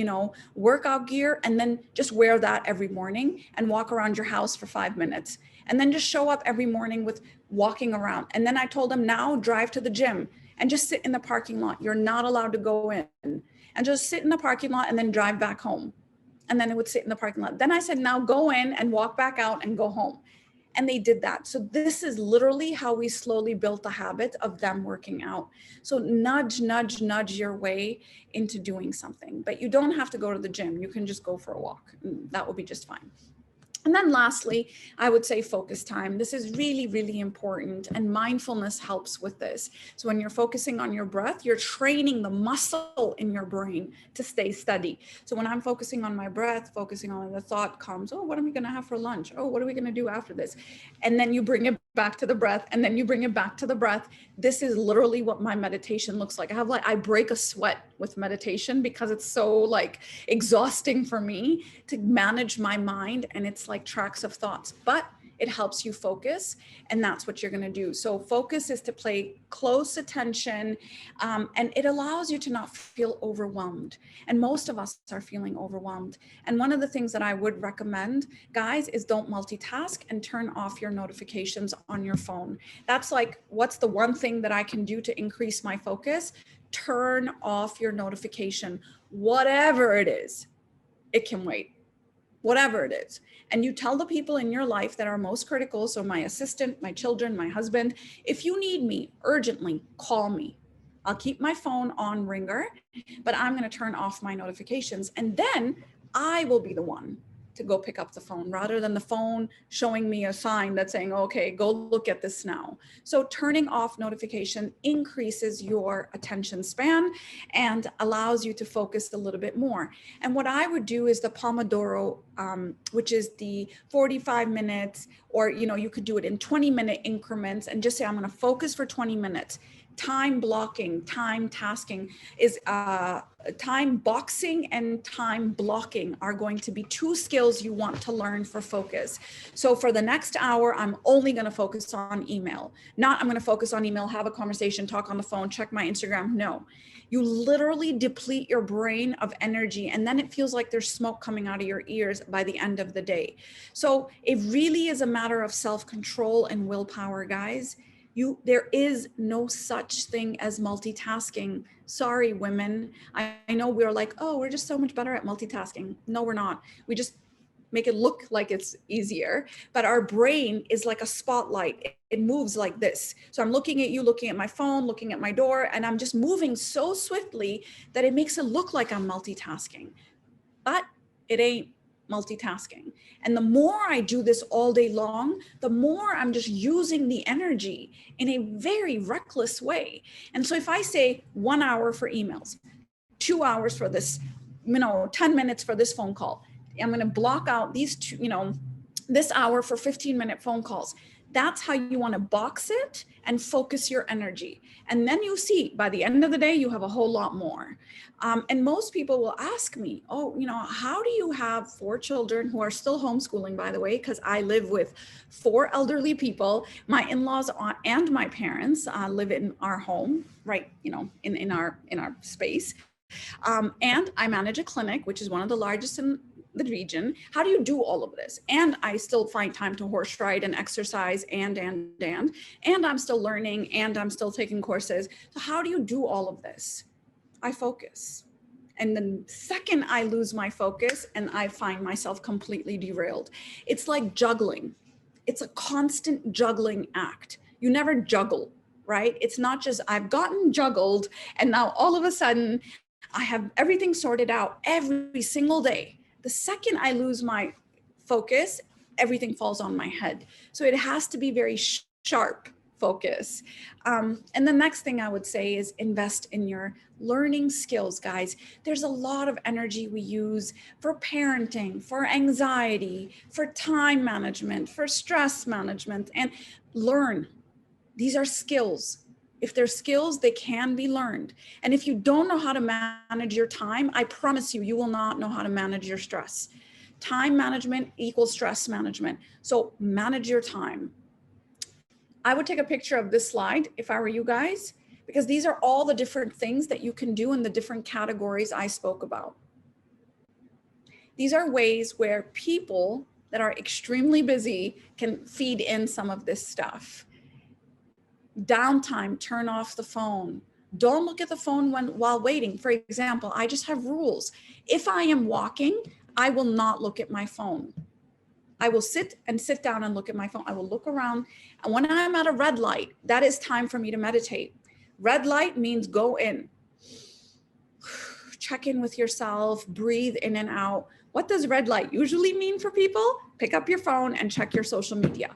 workout gear, and then just wear that every morning and walk around your house for 5 minutes. And then just show up every morning with walking around. And then I told them, now drive to the gym and just sit in the parking lot. You're not allowed to go in, and just sit in the parking lot and then drive back home. And then it would sit in the parking lot. Then I said, now go in and walk back out and go home. And they did that. So this is literally how we slowly built the habit of them working out. So nudge your way into doing something, but you don't have to go to the gym. You can just go for a walk. That will be just fine. And then lastly, I would say focus time. This is really, really important, and mindfulness helps with this. So when you're focusing on your breath, you're training the muscle in your brain to stay steady. So when I'm focusing on my breath, focusing on the thought comes, oh, what are we going to have for lunch? Oh, what are we going to do after this? And then you bring it back to the breath, and then you bring it back to the breath. This is literally what my meditation looks like. I break a sweat with meditation because it's so exhausting for me to manage my mind, and it's like tracks of thoughts, but it helps you focus, and that's what you're going to do. So focus is to pay close attention, and it allows you to not feel overwhelmed. And most of us are feeling overwhelmed. And one of the things that I would recommend, guys, is don't multitask and turn off your notifications on your phone. That's what's the one thing that I can do to increase my focus? Turn off your notification, whatever it is. It can wait. whatever it is. And you tell the people in your life that are most critical, so my assistant, my children, my husband, if you need me urgently, call me. I'll keep my phone on ringer, but I'm going to turn off my notifications. And then I will be the one to go pick up the phone rather than the phone showing me a sign that's saying, okay, go look at this now. So turning off notification increases your attention span and allows you to focus a little bit more. And what I would do is the Pomodoro, which is the 45 minutes, or, you know, you could do it in 20-minute increments and just say, I'm going to focus for 20 minutes. Time blocking, time tasking is time boxing and time blocking are going to be two skills you want to learn for focus. So for the next hour, I'm only going to focus on email. Not I'm going to focus on email, have a conversation, talk on the phone, check my Instagram. No, you literally deplete your brain of energy, and then it feels like there's smoke coming out of your ears by the end of the day. So it really is a matter of self-control and willpower, guys. There is no such thing as multitasking. Sorry, women. I know we're like, oh, we're just so much better at multitasking. No, we're not. We just make it look like it's easier, but our brain is like a spotlight. It moves like this. So I'm looking at you, looking at my phone, looking at my door, and I'm just moving so swiftly that it makes it look like I'm multitasking, but it ain't multitasking. And the more I do this all day long, the more I'm just using the energy in a very reckless way. And so if I say 1 hour for emails, 2 hours for this, 10 minutes for this phone call, I'm going to block out these two, this hour for 15-minute phone calls. That's how you want to box it and focus your energy. And then you see by the end of the day, you have a whole lot more. And most people will ask me, oh, how do you have 4 children who are still homeschooling, by the way, because I live with 4 elderly people. My in-laws and my parents live in our home, right, in our space. And I manage a clinic, which is one of the largest in the region. How do you do all of this? And I still find time to horse ride and exercise and I'm still learning and I'm still taking courses. So how do you do all of this? I focus. And the second I lose my focus and I find myself completely derailed, it's like juggling. It's a constant juggling act. You never juggle, right? It's not just I've gotten juggled and now all of a sudden I have everything sorted out every single day. The second I lose my focus, everything falls on my head. So it has to be very sharp focus. And the next thing I would say is invest in your learning skills, guys. There's a lot of energy we use for parenting, for anxiety, for time management, for stress management, and learn. These are skills. If they're skills, they can be learned. And if you don't know how to manage your time, I promise you, you will not know how to manage your stress. Time management equals stress management. So manage your time. I would take a picture of this slide if I were you guys, because these are all the different things that you can do in the different categories I spoke about. These are ways where people that are extremely busy can feed in some of this stuff. Downtime, turn off the phone. Don't look at the phone while waiting. For example, I just have rules. If I am walking, I will not look at my phone. I will sit down and look at my phone. I will look around. And when I'm at a red light, that is time for me to meditate. Red light means go in. Check in with yourself, breathe in and out. What does red light usually mean for people? Pick up your phone and check your social media.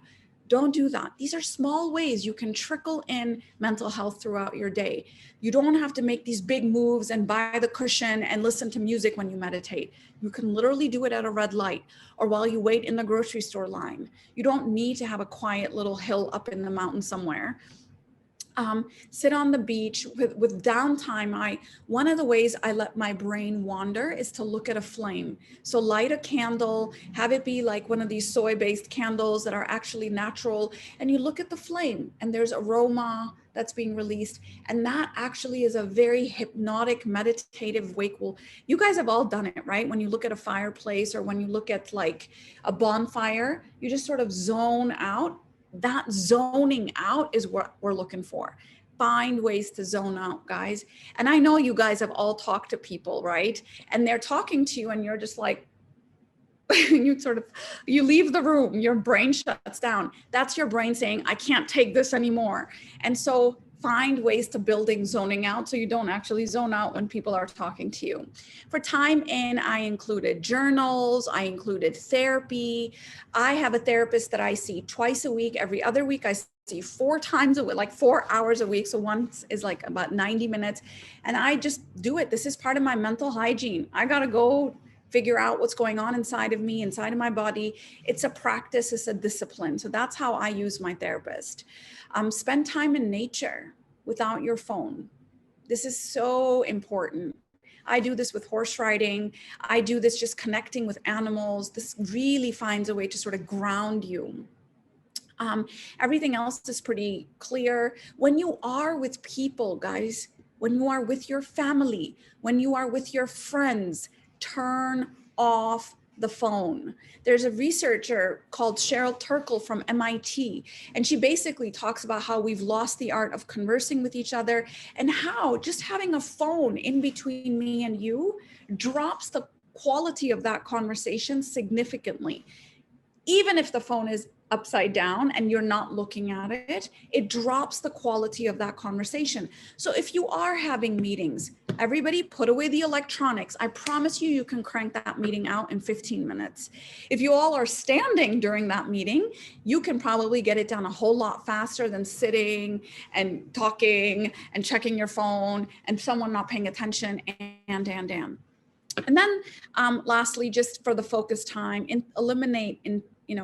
Don't do that. These are small ways you can trickle in mental health throughout your day. You don't have to make these big moves and buy the cushion and listen to music when you meditate. You can literally do it at a red light or while you wait in the grocery store line. You don't need to have a quiet little hill up in the mountain somewhere. Sit on the beach with downtime. One of the ways I let my brain wander is to look at a flame. So light a candle, have it be like one of these soy-based candles that are actually natural, and you look at the flame and there's aroma that's being released. And that actually is a very hypnotic, meditative wakeful. You guys have all done it, right? When you look at a fireplace or when you look at like a bonfire, you just sort of zone out. That zoning out is what we're looking for. Find ways to zone out, guys. And I know you guys have all talked to people, right? And they're talking to you and you're just like, you leave the room, your brain shuts down. That's your brain saying, I can't take this anymore. And so find ways to building zoning out so you don't actually zone out when people are talking to you. For time in, I included journals, I included therapy. I have a therapist that I see twice a week. Every other week I see 4 times a week, like 4 hours a week. So once is like about 90 minutes. And I just do it. This is part of my mental hygiene. I gotta go figure out what's going on inside of me, inside of my body. It's a practice, it's a discipline. So that's how I use my therapist. Spend time in nature without your phone. This is so important. I do this with horse riding. I do this just connecting with animals. This really finds a way to sort of ground you. Everything else is pretty clear. When you are with people, guys, when you are with your family, when you are with your friends, turn off the phone. There's a researcher called Cheryl Turkle from MIT, and she basically talks about how we've lost the art of conversing with each other and how just having a phone in between me and you drops the quality of that conversation significantly. Even if the phone is upside down and you're not looking at it, it drops the quality of that conversation. So if you are having meetings, everybody put away the electronics. I promise you, you can crank that meeting out in 15 minutes. If you all are standing during that meeting, you can probably get it done a whole lot faster than sitting and talking and checking your phone and someone not paying attention and. And then lastly, just for the focus time, eliminate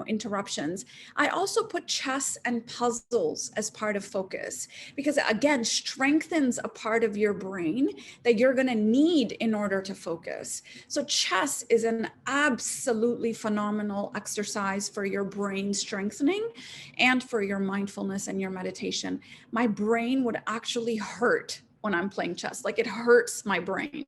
interruptions. I also put chess and puzzles as part of focus because again, strengthens a part of your brain that you're going to need in order to focus. So chess is an absolutely phenomenal exercise for your brain strengthening and for your mindfulness and your meditation. My brain would actually hurt when I'm playing chess. Like it hurts my brain.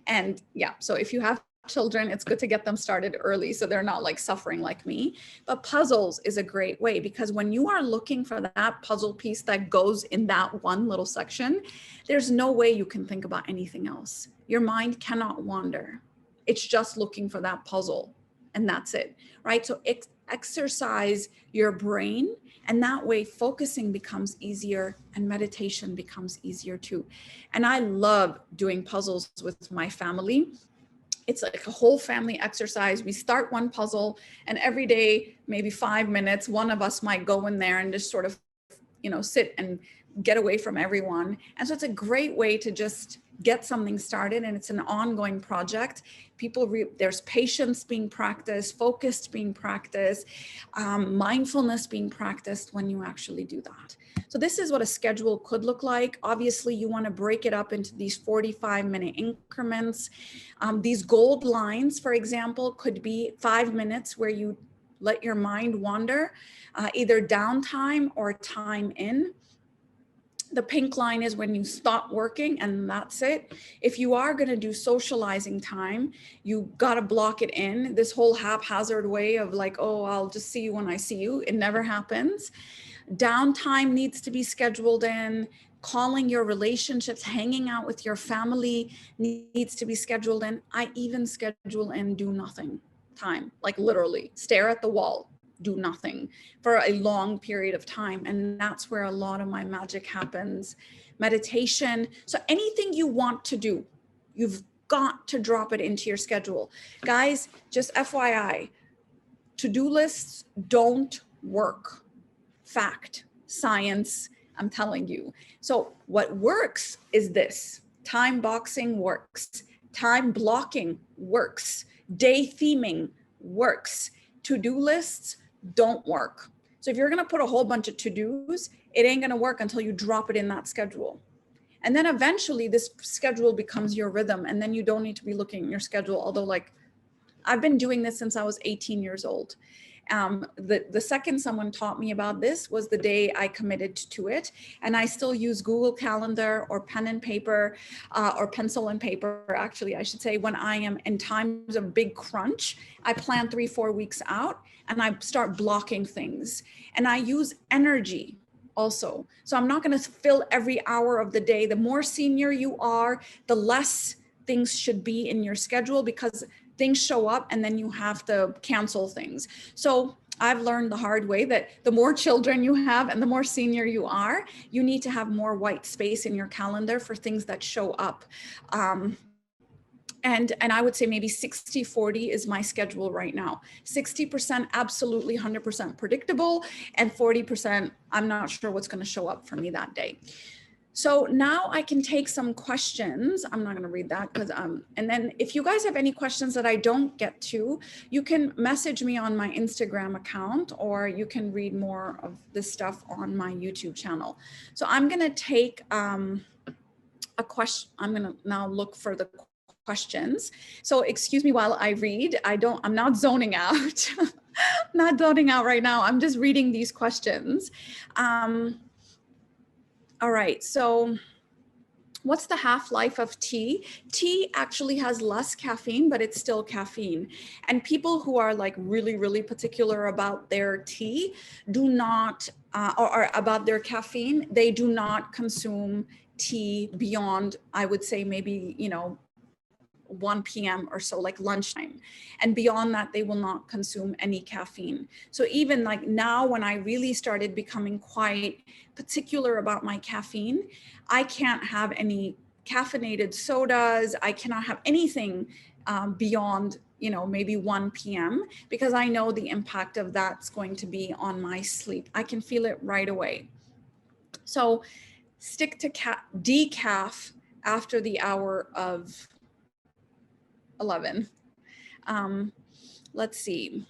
And yeah, so if you have children, it's good to get them started early so they're not like suffering like me. But puzzles is a great way because when you are looking for that puzzle piece that goes in that one little section, there's no way you can think about anything else. Your mind cannot wander. It's just looking for that puzzle and that's it, right? So exercise your brain, and that way focusing becomes easier and meditation becomes easier too. And I love doing puzzles with my family. It's like a whole family exercise. We start one puzzle and every day, maybe 5 minutes, one of us might go in there and just sort of, sit and get away from everyone. And so it's a great way to just get something started, and it's an ongoing project. There's patience being practiced, focused being practiced, mindfulness being practiced when you actually do that. So this is what a schedule could look like. Obviously, you want to break it up into these 45-minute increments. These gold lines, for example, could be 5 minutes where you let your mind wander, either downtime or time in. The pink line is when you stop working and that's it. If you are going to do socializing time, you got to block it in. This whole haphazard way of like, oh, I'll just see you when I see you. It never happens. Downtime needs to be scheduled in. Calling your relationships, hanging out with your family needs to be scheduled in. I even schedule in do nothing time, like literally stare at the wall, do nothing for a long period of time. And that's where a lot of my magic happens. Meditation. So anything you want to do, you've got to drop it into your schedule. Guys, just FYI, to-do lists don't work. Fact, science, I'm telling you. So what works is this. Time boxing works. Time blocking works. Day theming works. To-do lists don't work. So if you're going to put a whole bunch of to-dos, it ain't going to work until you drop it in that schedule. And then eventually this schedule becomes your rhythm, and then you don't need to be looking at your schedule. Although, like, I've been doing this since I was 18 years old. The second someone taught me about this was the day I committed to it. And I still use Google Calendar or pen and paper, or pencil and paper, actually, I should say, when I am in times of big crunch. I plan 3-4 weeks out and I start blocking things. And I use energy also. So I'm not going to fill every hour of the day. The more senior you are, the less things should be in your schedule, because things show up and then you have to cancel things. So I've learned the hard way that the more children you have and the more senior you are, you need to have more white space in your calendar for things that show up. And I would say maybe 60-40 is my schedule right now. 60% absolutely 100% predictable, and 40% I'm not sure what's going to show up for me that day. So now I can take some questions. I'm not going to read that because and then if you guys have any questions that I don't get to, you can message me on my Instagram account, or you can read more of this stuff on my YouTube channel. So I'm going to take a question. I'm going to now look for the questions. So excuse me while I read. I'm not zoning out. Not zoning out right now. I'm just reading these questions. All right, so what's the half-life of tea? Tea actually has less caffeine, but it's still caffeine. And people who are like really, really particular about their tea do not, or about their caffeine, they do not consume tea beyond, I would say maybe, 1 p.m. or so, like lunchtime. And beyond that, they will not consume any caffeine. So even like now, when I really started becoming quite particular about my caffeine, I can't have any caffeinated sodas. I cannot have anything beyond, maybe 1 p.m. because I know the impact of that's going to be on my sleep. I can feel it right away. So stick to decaf after the hour of 11. Let's see.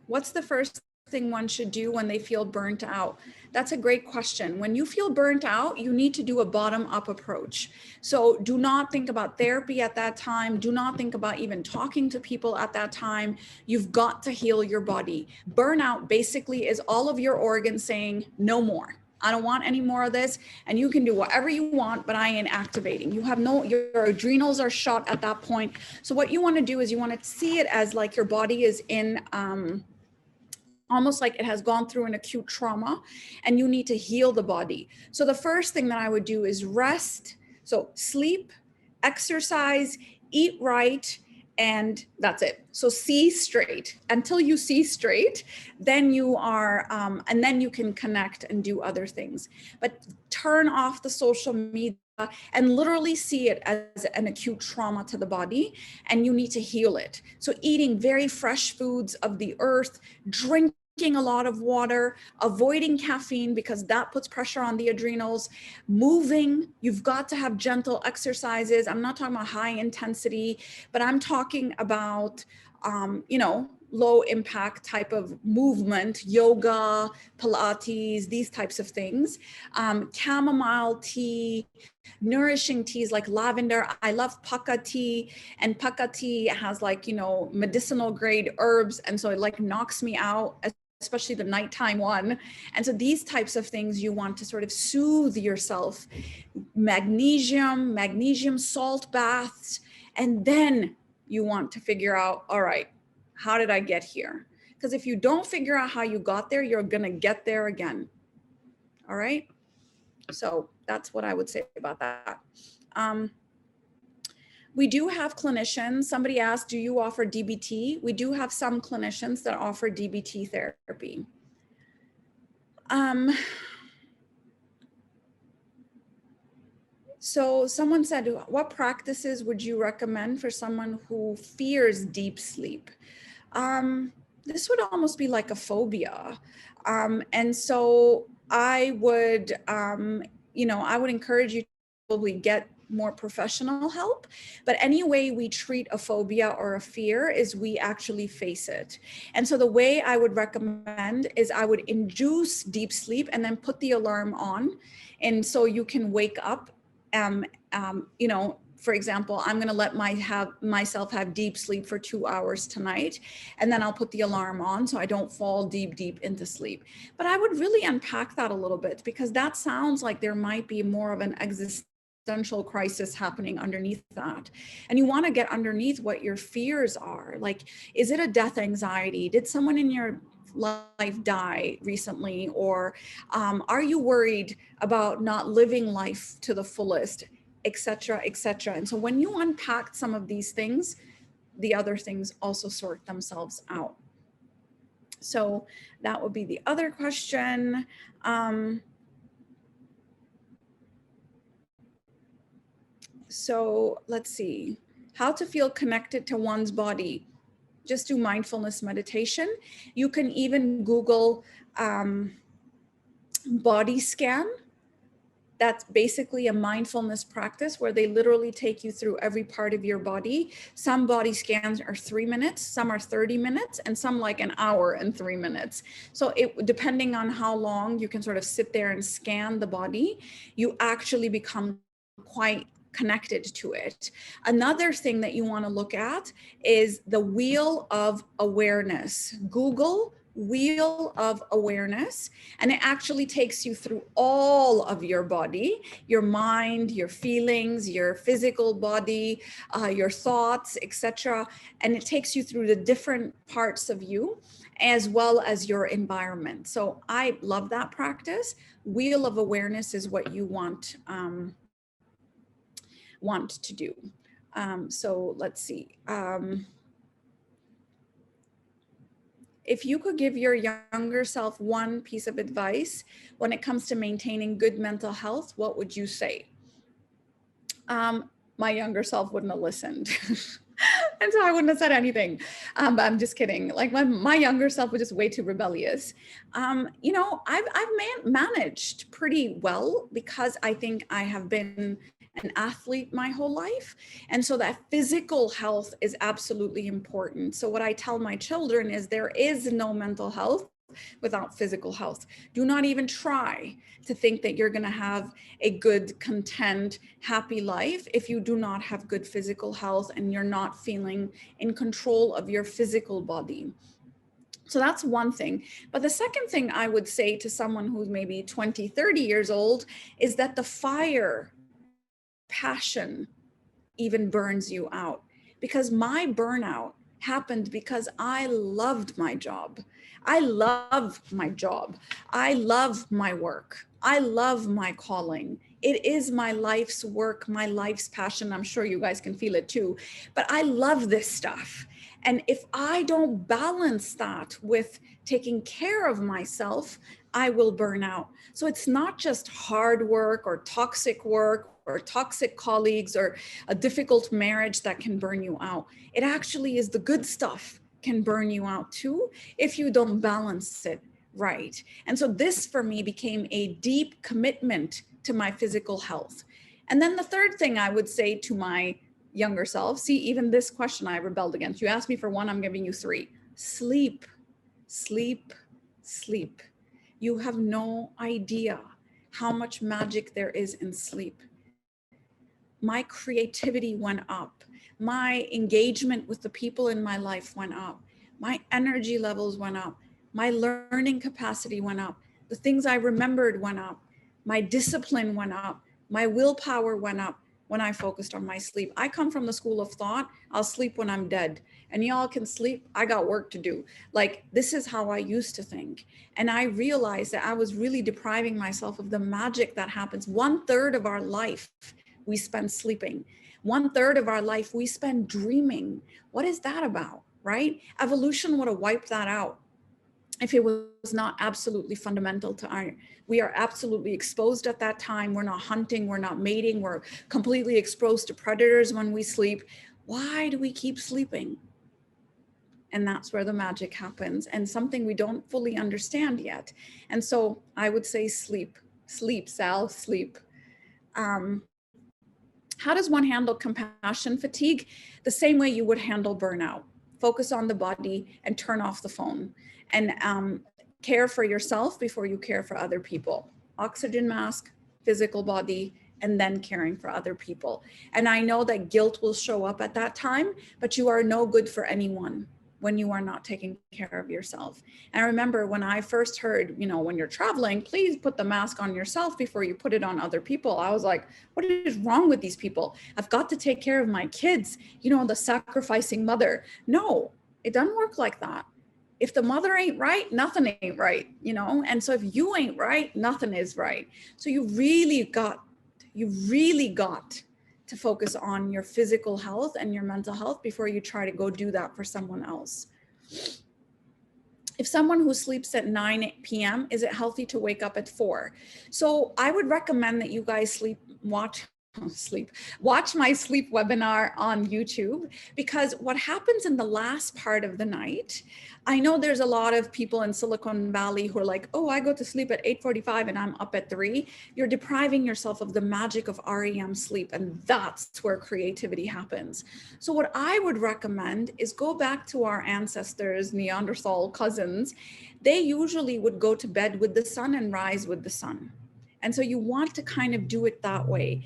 What's the first thing one should do when they feel burnt out? That's a great question. When you feel burnt out, you need to do a bottom-up approach. So do not think about therapy at that time. Do not think about even talking to people at that time. You've got to heal your body. Burnout basically is all of your organs saying no more. I don't want any more of this, and you can do whatever you want, but I ain't activating. Your adrenals are shot at that point. So what you want to do is you want to see it as like your body is in almost like it has gone through an acute trauma, and you need to heal the body. So the first thing that I would do is rest. So sleep, exercise, eat right, and that's it. So see straight. Until you see straight, then you are, and then you can connect and do other things. But turn off the social media and literally see it as an acute trauma to the body, and you need to heal it. So eating very fresh foods of the earth, drinking a lot of water, avoiding caffeine because that puts pressure on the adrenals, moving. You've got to have gentle exercises. I'm not talking about high intensity, but I'm talking about, low impact type of movement, yoga, Pilates, these types of things. Chamomile tea, nourishing teas like lavender. I love Paka tea, and Paka tea has like, medicinal grade herbs. And so it like knocks me out, especially the nighttime one. And so these types of things you want to sort of soothe yourself. Magnesium salt baths. And then you want to figure out, all right, how did I get here? Because if you don't figure out how you got there, you're going to get there again. All right. So that's what I would say about that. We do have clinicians. Somebody asked, do you offer DBT? We do have some clinicians that offer DBT therapy. So someone said, what practices would you recommend for someone who fears deep sleep? This would almost be like a phobia. And so I would, I would encourage you to probably get more professional help. But any way we treat a phobia or a fear is we actually face it. And so the way I would recommend is I would induce deep sleep and then put the alarm on. And so you can wake up, for example, I'm going to let myself have deep sleep for 2 hours tonight, and then I'll put the alarm on so I don't fall deep into sleep. But I would really unpack that a little bit, because that sounds like there might be more of an existential crisis happening underneath that. And you want to get underneath what your fears are. Like, is it a death anxiety? Did someone in your life die recently? Or are you worried about not living life to the fullest? etc., etc. And so when you unpack some of these things, the other things also sort themselves out. So that would be the other question. So let's see, how to feel connected to one's body. Just do mindfulness meditation. You can even Google body scan. That's basically a mindfulness practice where they literally take you through every part of your body. Some body scans are 3 minutes, some are 30 minutes, and some like an hour and 3 minutes. So depending on how long you can sort of sit there and scan the body, you actually become quite connected to it. Another thing that you want to look at is the wheel of awareness. Google wheel of awareness, and it actually takes you through all of your body, your mind, your feelings, your physical body, your thoughts, etc. And it takes you through the different parts of you as well as your environment. So I love that practice. Wheel of awareness is what you want to do. So let's see. If you could give your younger self one piece of advice when it comes to maintaining good mental health, what would you say? My younger self wouldn't have listened. And so I wouldn't have said anything. But I'm just kidding. Like my younger self was just way too rebellious. You know, I've managed pretty well because I think I have been an athlete my whole life. And so that physical health is absolutely important. So what I tell my children is there is no mental health without physical health. Do not even try to think that you're going to have a good, content, happy life if you do not have good physical health and you're not feeling in control of your physical body. So that's one thing. But the second thing I would say to someone who's maybe 20, 30 years old is that the fire, passion even burns you out. Because my burnout happened because I loved my job. I love my job. I love my work. I love my calling. It is my life's work, my life's passion. I'm sure you guys can feel it too. But I love this stuff. And if I don't balance that with taking care of myself, I will burn out. So it's not just hard work or toxic colleagues or a difficult marriage that can burn you out. It actually is the good stuff can burn you out too if you don't balance it right. And so this for me became a deep commitment to my physical health. And then the third thing I would say to my younger self, see, even this question I rebelled against. You asked me for one, I'm giving you three. Sleep, sleep, sleep. You have no idea how much magic there is in sleep. My creativity went up. My engagement with the people in my life went up. My energy levels went up. My learning capacity went up. The things I remembered went up. My discipline went up. My willpower went up when I focused on my sleep. I come from the school of thought, I'll sleep when I'm dead. And y'all can sleep, I got work to do. Like, this is how I used to think. And I realized that I was really depriving myself of the magic that happens. 1/3 of our life we spend sleeping. 1/3 of our life we spend dreaming. What is that about, right? Evolution would have wiped that out if it was not absolutely fundamental to our, we are absolutely exposed at that time. We're not hunting, we're not mating, we're completely exposed to predators when we sleep. Why do we keep sleeping? And that's where the magic happens, and something we don't fully understand yet. And so I would say sleep, sleep, Sal, sleep. How does one handle compassion fatigue? The same way you would handle burnout. Focus on the body and turn off the phone, and care for yourself before you care for other people. Oxygen mask, physical body, and then caring for other people. And I know that guilt will show up at that time, but you are no good for anyone when you are not taking care of yourself. And I remember when I first heard, you know, when you're traveling, please put the mask on yourself before you put it on other people. I was like, what is wrong with these people? I've got to take care of my kids, you know, the sacrificing mother. No, it doesn't work like that. If the mother ain't right, nothing ain't right, you know? And so if you ain't right, nothing is right. So you really got to focus on your physical health and your mental health before you try to go do that for someone else. If someone who sleeps at 9 p.m., is it healthy to wake up at 4? So I would recommend that you guys watch my sleep webinar on YouTube, because what happens in the last part of the night, I know there's a lot of people in Silicon Valley who are like, oh, I go to sleep at 8:45 and I'm up at 3. You're depriving yourself of the magic of REM sleep, and that's where creativity happens. So what I would recommend is go back to our ancestors, Neanderthal cousins. They usually would go to bed with the sun and rise with the sun. And so you want to kind of do it that way.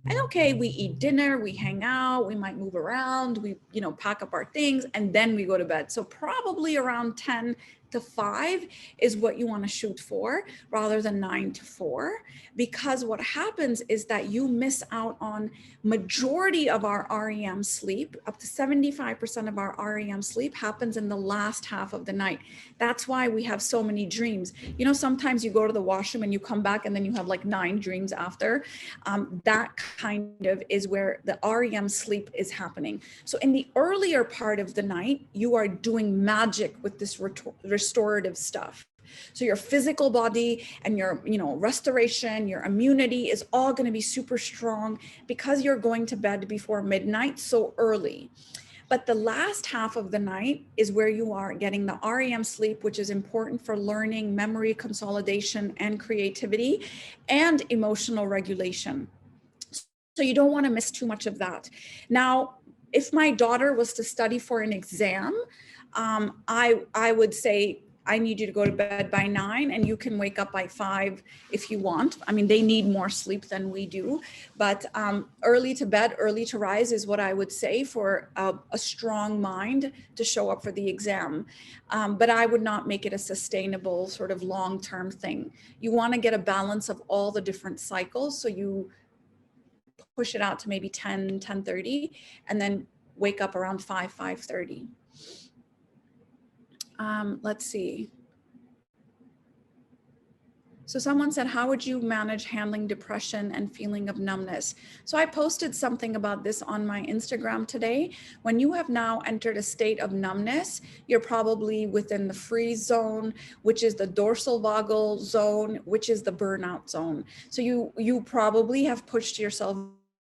And okay, we eat dinner, we hang out, we might move around, we, pack up our things, and then we go to bed. So probably around 10 to 5 is what you want to shoot for, rather than 9 to 4, because what happens is that you miss out on majority of our REM sleep. Up to 75% of our REM sleep happens in the last half of the night. That's why we have so many dreams. Sometimes you go to the washroom and you come back and then you have like 9 dreams after. That kind of is where the REM sleep is happening. So in the earlier part of the night, you are doing magic with this restorative stuff. So your physical body and your, restoration, your immunity is all going to be super strong because you're going to bed before midnight so early. But the last half of the night is where you are getting the REM sleep, which is important for learning, memory consolidation, and creativity, and emotional regulation. So you don't want to miss too much of that. Now, if my daughter was to study for an exam, I would say, I need you to go to bed by 9 and you can wake up by 5 if you want. I mean, they need more sleep than we do, but early to bed, early to rise is what I would say for a strong mind to show up for the exam. But I would not make it a sustainable sort of long-term thing. You want to get a balance of all the different cycles. So you push it out to maybe 10, 10:30, and then wake up around 5:30. Let's see. So someone said, how would you manage handling depression and feeling of numbness? So I posted something about this on my Instagram today. When you have now entered a state of numbness, you're probably within the freeze zone, which is the dorsal vagal zone, which is the burnout zone. So you probably have pushed yourself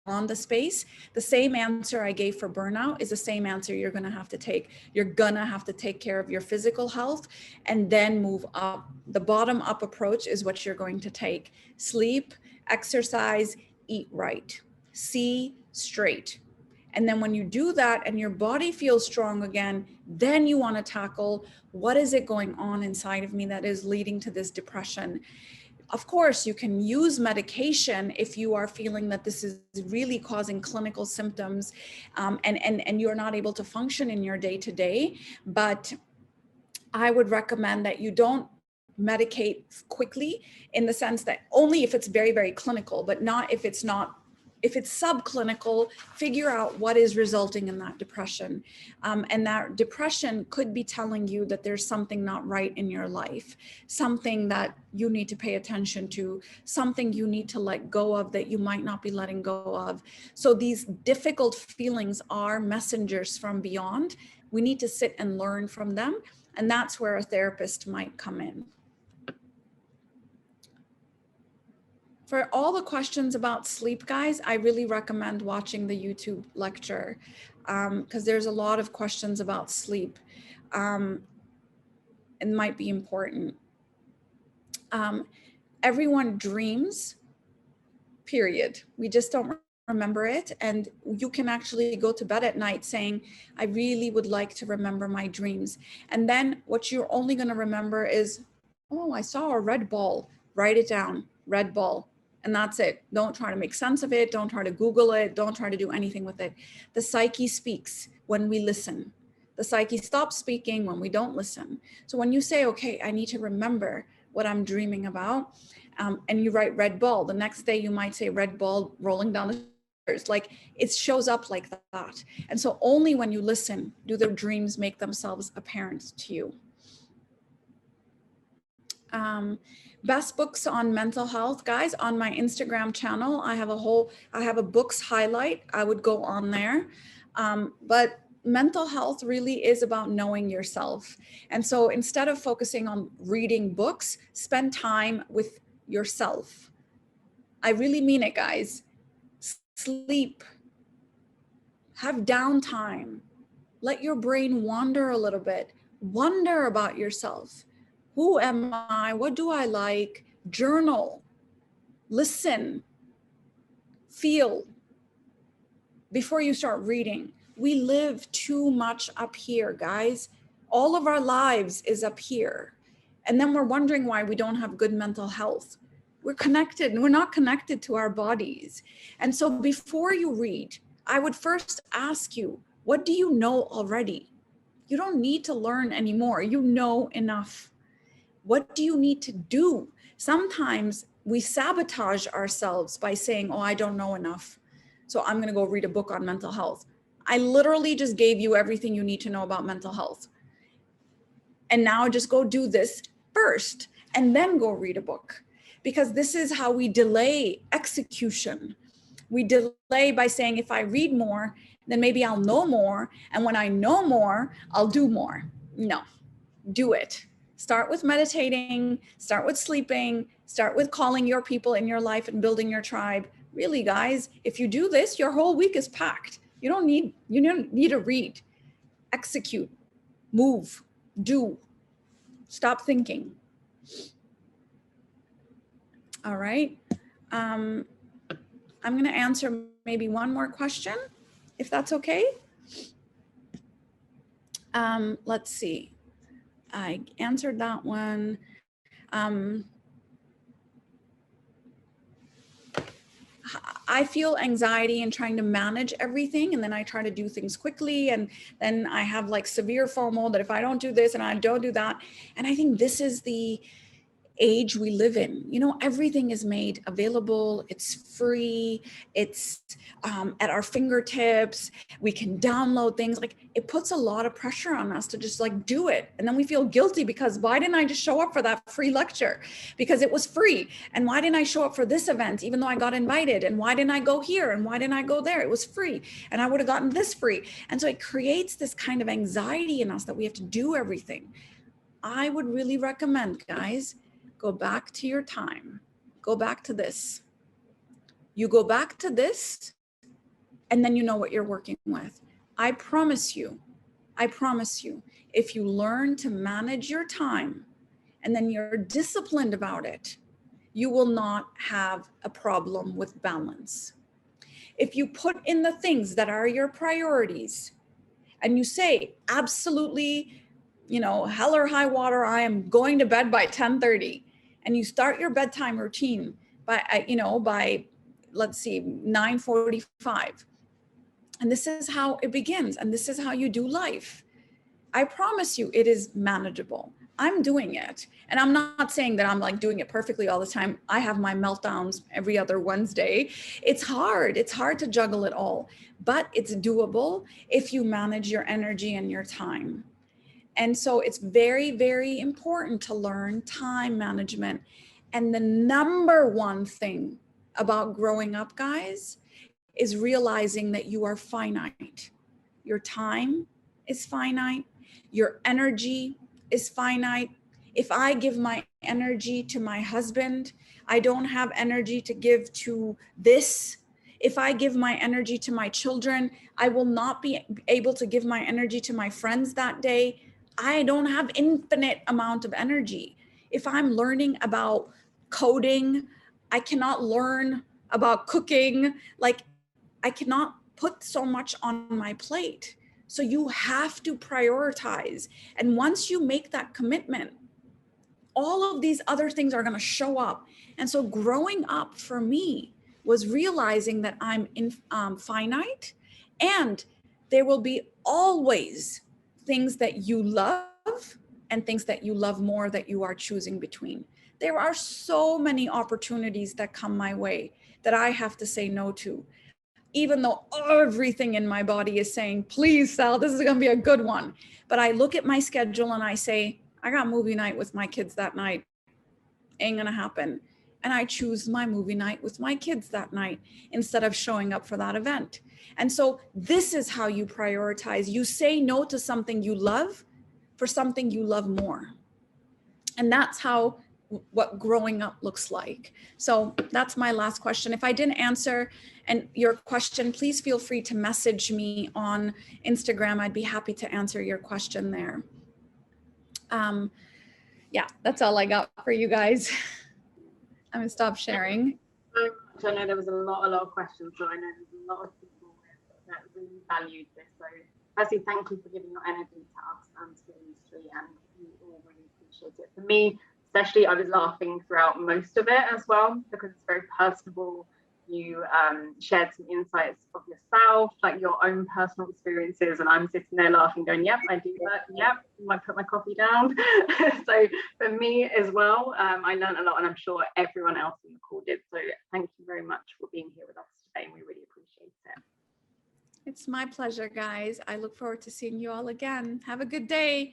on the space. The same answer I gave for burnout is the same answer you're going to have to take. You're going to have to take care of your physical health and then move up. The bottom up approach is what you're going to take. Sleep, exercise, eat right, see straight. And then when you do that and your body feels strong again, then you want to tackle what is it going on inside of me that is leading to this depression. Of course, you can use medication if you are feeling that this is really causing clinical symptoms and you're not able to function in your day-to-day. But I would recommend that you don't medicate quickly, in the sense that only if it's very, very clinical, but not if it's not. If it's subclinical, figure out what is resulting in that depression. And that depression could be telling you that there's something not right in your life, something that you need to pay attention to, something you need to let go of that you might not be letting go of. So these difficult feelings are messengers from beyond. We need to sit and learn from them. And that's where a therapist might come in. For all the questions about sleep, guys, I really recommend watching the YouTube lecture because there's a lot of questions about sleep. It might be important. Everyone dreams, period. We just don't remember it. And you can actually go to bed at night saying, I really would like to remember my dreams. And then what you're only going to remember is, oh, I saw a red ball. Write it down, red ball. And that's it. Don't try to make sense of it. Don't try to Google it. Don't try to do anything with it. The psyche speaks when we listen. The psyche stops speaking when we don't listen. So when you say, okay, I need to remember what I'm dreaming about, and you write red ball, the next day you might say red ball rolling down the stairs. Like it shows up like that. And so only when you listen do the dreams make themselves apparent to you. Best books on mental health, guys, on my Instagram channel. I have a books highlight. I would go on there. But mental health really is about knowing yourself. And so instead of focusing on reading books, spend time with yourself. I really mean it, guys. Sleep, have downtime, let your brain wander a little bit, wonder about yourself. Who am I? What do I like? Journal, listen, feel before you start reading. We live too much up here, guys. All of our lives is up here. And then we're wondering why we don't have good mental health. We're connected, and we're not connected to our bodies. And so before you read, I would first ask you, what do you know already? You don't need to learn anymore. You know enough. What do you need to do? Sometimes we sabotage ourselves by saying, oh, I don't know enough, so I'm going to go read a book on mental health. I literally just gave you everything you need to know about mental health. And now just go do this first and then go read a book, because this is how we delay execution. We delay by saying, if I read more, then maybe I'll know more. And when I know more, I'll do more. No, do it. Start with meditating, start with sleeping, start with calling your people in your life and building your tribe. Really, guys, if you do this, your whole week is packed. You don't need to read. Execute, move, do. Stop thinking. All right. I'm going to answer maybe one more question, if that's okay. Let's see. I answered that one. I feel anxiety in trying to manage everything, and then I try to do things quickly, and then I have like severe FOMO that if I don't do this and I don't do that. And I think this is the age we live in. You know, everything is made available. It's free. It's at our fingertips. We can download things. Like, it puts a lot of pressure on us to just like do it. And then we feel guilty because why didn't I just show up for that free lecture? Because it was free. And why didn't I show up for this event, even though I got invited? And why didn't I go here? And why didn't I go there? It was free. And I would have gotten this free. And so it creates this kind of anxiety in us that we have to do everything. I would really recommend, guys, go back to your time. Go back to this. You go back to this, and then you know what you're working with. I promise you, if you learn to manage your time and then you're disciplined about it, you will not have a problem with balance. If you put in the things that are your priorities and you say, absolutely, you know, hell or high water, I am going to bed by 10:30. And you start your bedtime routine by let's see, 9:45. And this is how it begins. And this is how you do life. I promise you it is manageable. I'm doing it. And I'm not saying that I'm like doing it perfectly all the time. I have my meltdowns every other Wednesday. It's hard. It's hard to juggle it all, but it's doable if you manage your energy and your time. And so it's very, very important to learn time management. And the number one thing about growing up, guys, is realizing that you are finite. Your time is finite. Your energy is finite. If I give my energy to my husband, I don't have energy to give to this. If I give my energy to my children, I will not be able to give my energy to my friends that day. I don't have infinite amount of energy. If I'm learning about coding, I cannot learn about cooking. Like, I cannot put so much on my plate. So you have to prioritize. And once you make that commitment, all of these other things are going to show up. And so growing up for me was realizing that I'm finite, and there will be always things that you love and things that you love more that you are choosing between. There are so many opportunities that come my way that I have to say no to, even though everything in my body is saying, please, Sal, this is going to be a good one. But I look at my schedule and I say, I got movie night with my kids that night. ain't gonna happen. And I choose my movie night with my kids that night instead of showing up for that event. And so this is how you prioritize. You say no to something you love for something you love more. And that's how what growing up looks like. So that's my last question. If I didn't answer your question, please feel free to message me on Instagram. I'd be happy to answer your question there. Yeah, that's all I got for you guys. I'm gonna stop sharing. So I know there was a lot of questions, so I know there's a lot of people that really valued this. So firstly, thank you for giving your energy to us and to the industry, and we all really appreciate it. For me, especially, I was laughing throughout most of it as well, because it's very personable. You shared some insights of yourself, like your own personal experiences, and I'm sitting there laughing, going, yep, I do that, yep, I put my coffee down. So for me as well, I learned a lot, and I'm sure everyone else in the call did. So thank you very much for being here with us today, and we really appreciate it. It's my pleasure, guys. I look forward to seeing you all again. Have a good day.